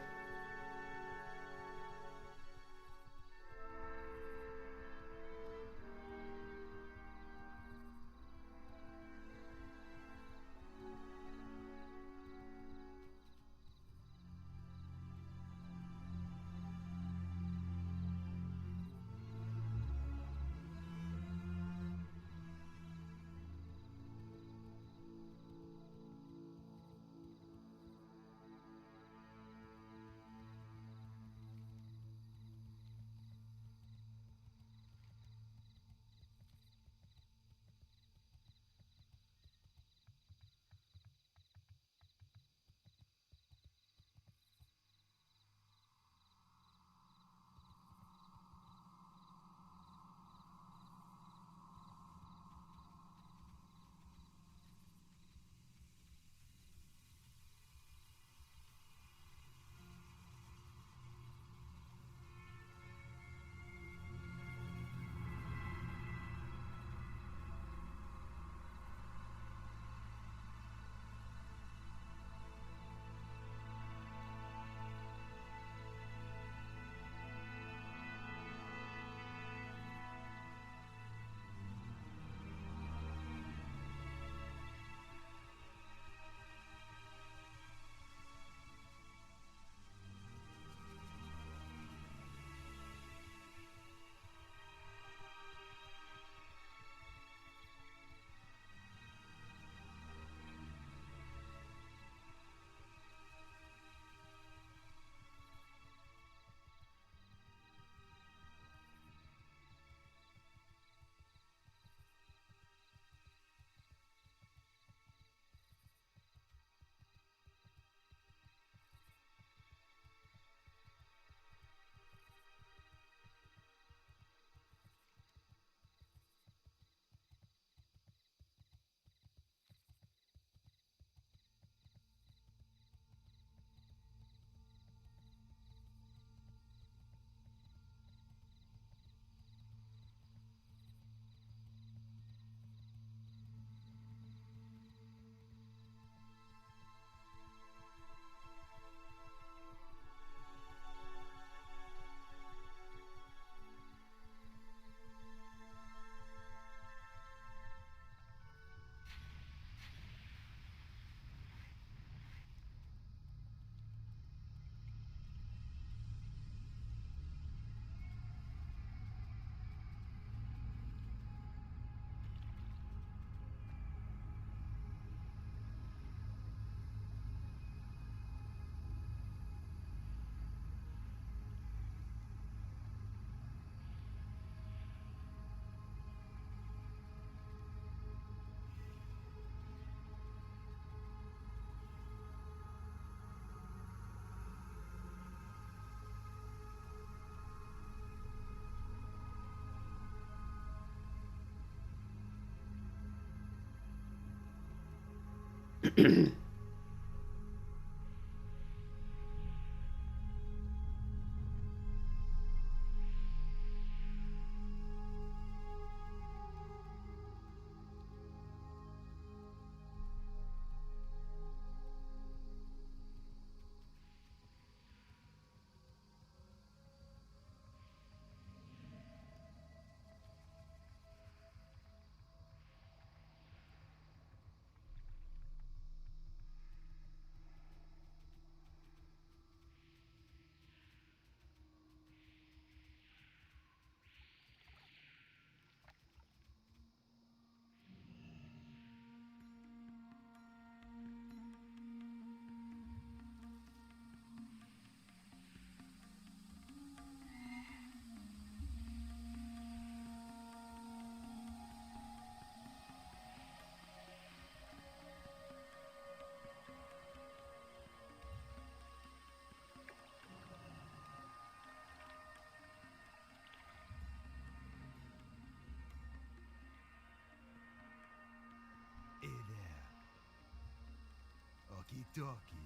Hey there. Okie dokie.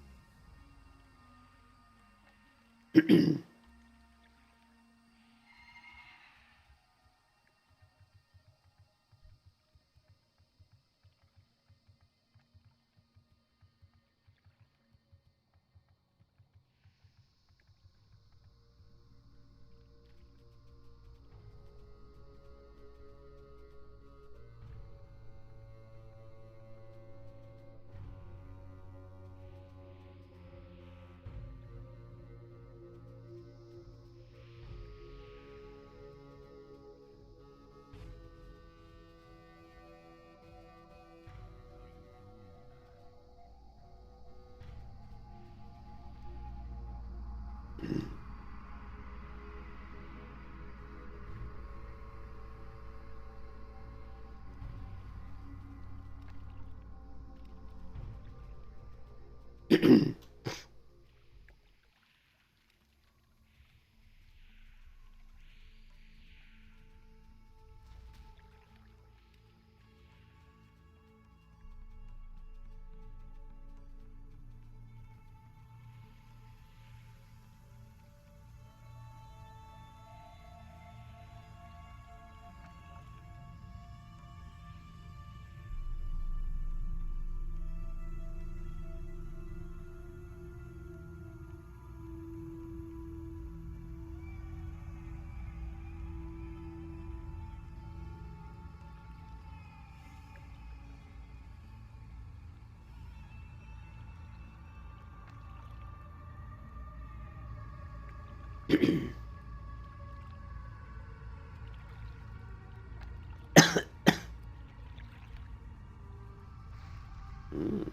Mm.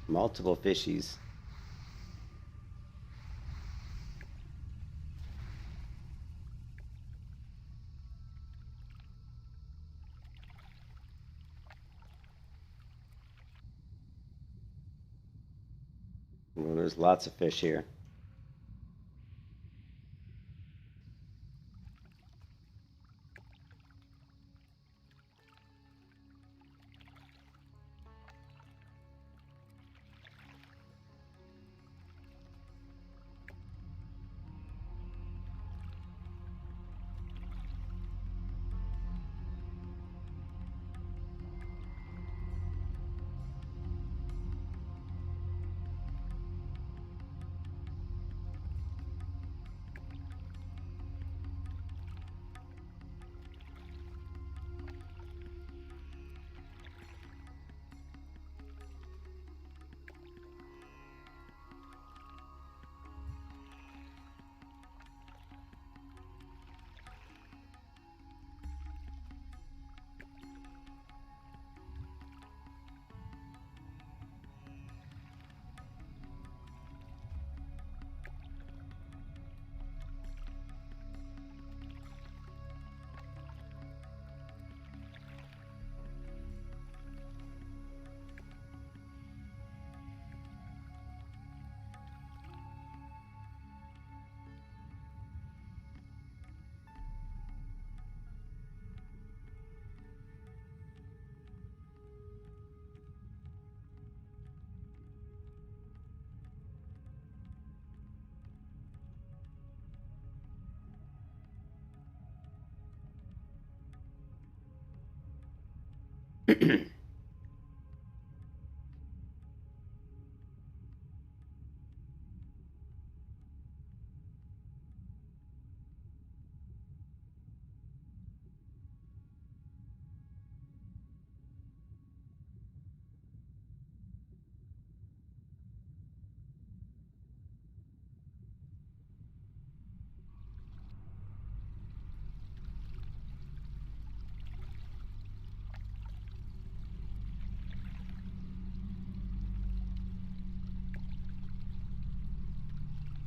Multiple fishies. Well, there's lots of fish here.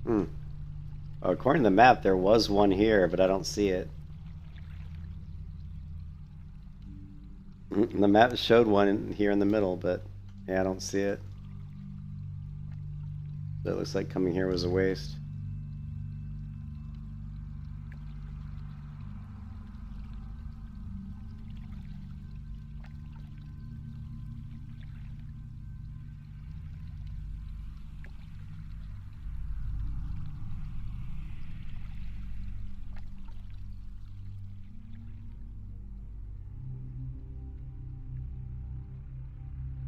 Hmm. According to the map, there was one here, but I don't see it. The map showed one here in the middle, but yeah, I don't see it. So it looks like coming here was a waste.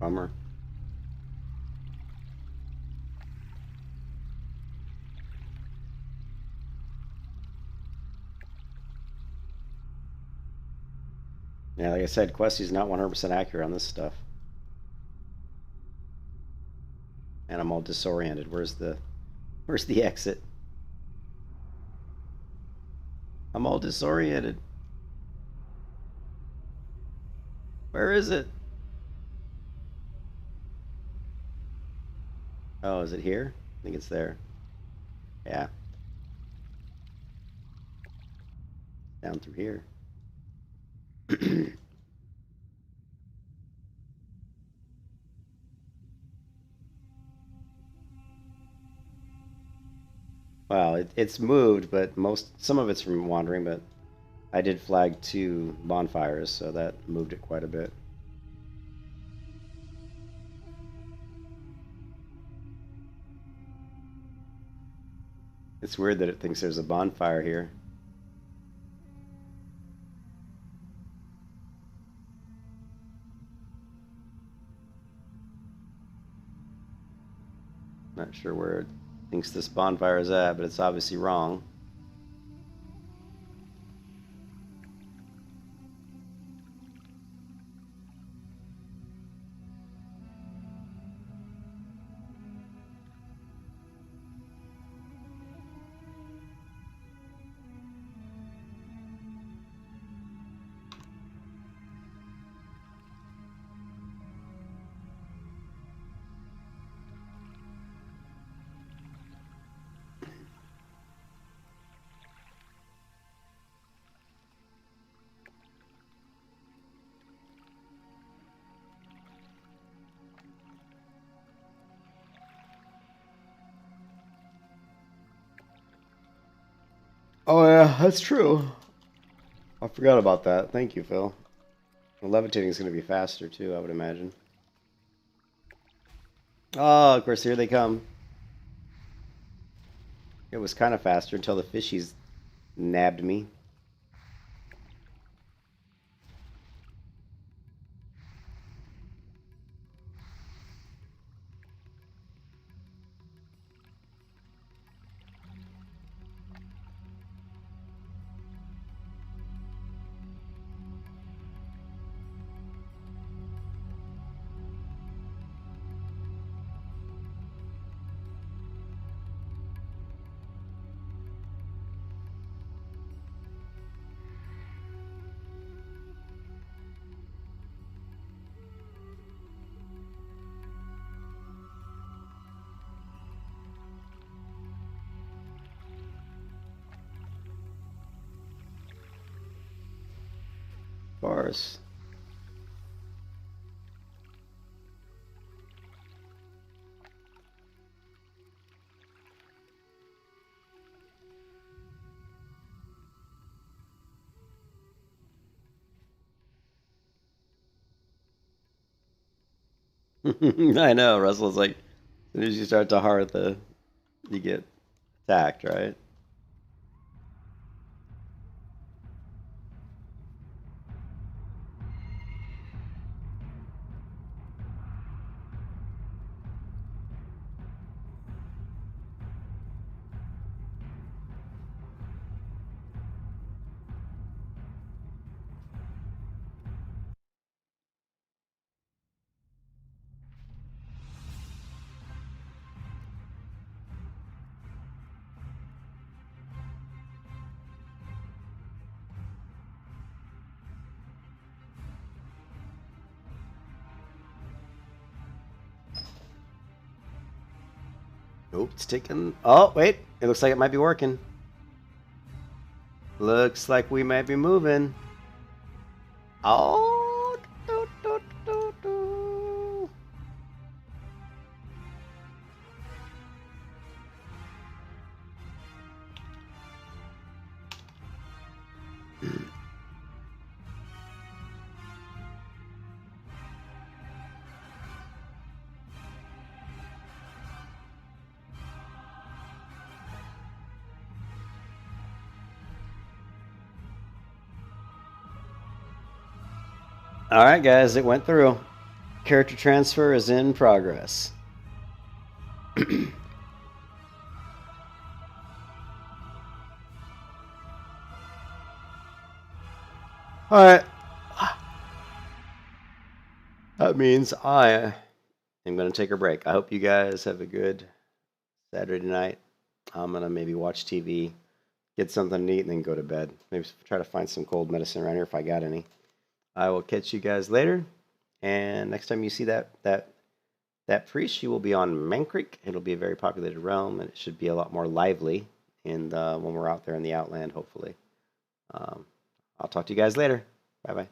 Bummer. Yeah, like I said, Questy's not 100% accurate on this stuff. And I'm all disoriented. Where's the exit? I'm all disoriented. Where is it? Oh, is it here? I think it's there. Yeah. Down through here. Well, it's moved, but some of it's from wandering, but I did flag 2 bonfires, so that moved it quite a bit. It's weird that it thinks there's a bonfire here. Not sure where it thinks this bonfire is at, but it's obviously wrong. Oh yeah, that's true. I forgot about that. Thank you, Phil. Levitating is going to be faster too, I would imagine. Oh, of course, here they come. It was kind of faster until the fishies nabbed me. Of course. I know, Russell's like, as soon as you start to heart, you get attacked, right? Oh, it's taking. Oh, wait. It looks like it might be working. Looks like we might be moving. Oh. Do, do, do, do. All right, guys, it went through. Character transfer is in progress. All right. That means I am going to take a break. I hope you guys have a good Saturday night. I'm going to maybe watch TV, get something to eat, and then go to bed. Maybe try to find some cold medicine around here if I got any. I will catch you guys later. And next time you see that priest, she will be on Man Creek. It'll be a very populated realm, and it should be a lot more lively when we're out there in the Outland, hopefully. I'll talk to you guys later. Bye-bye.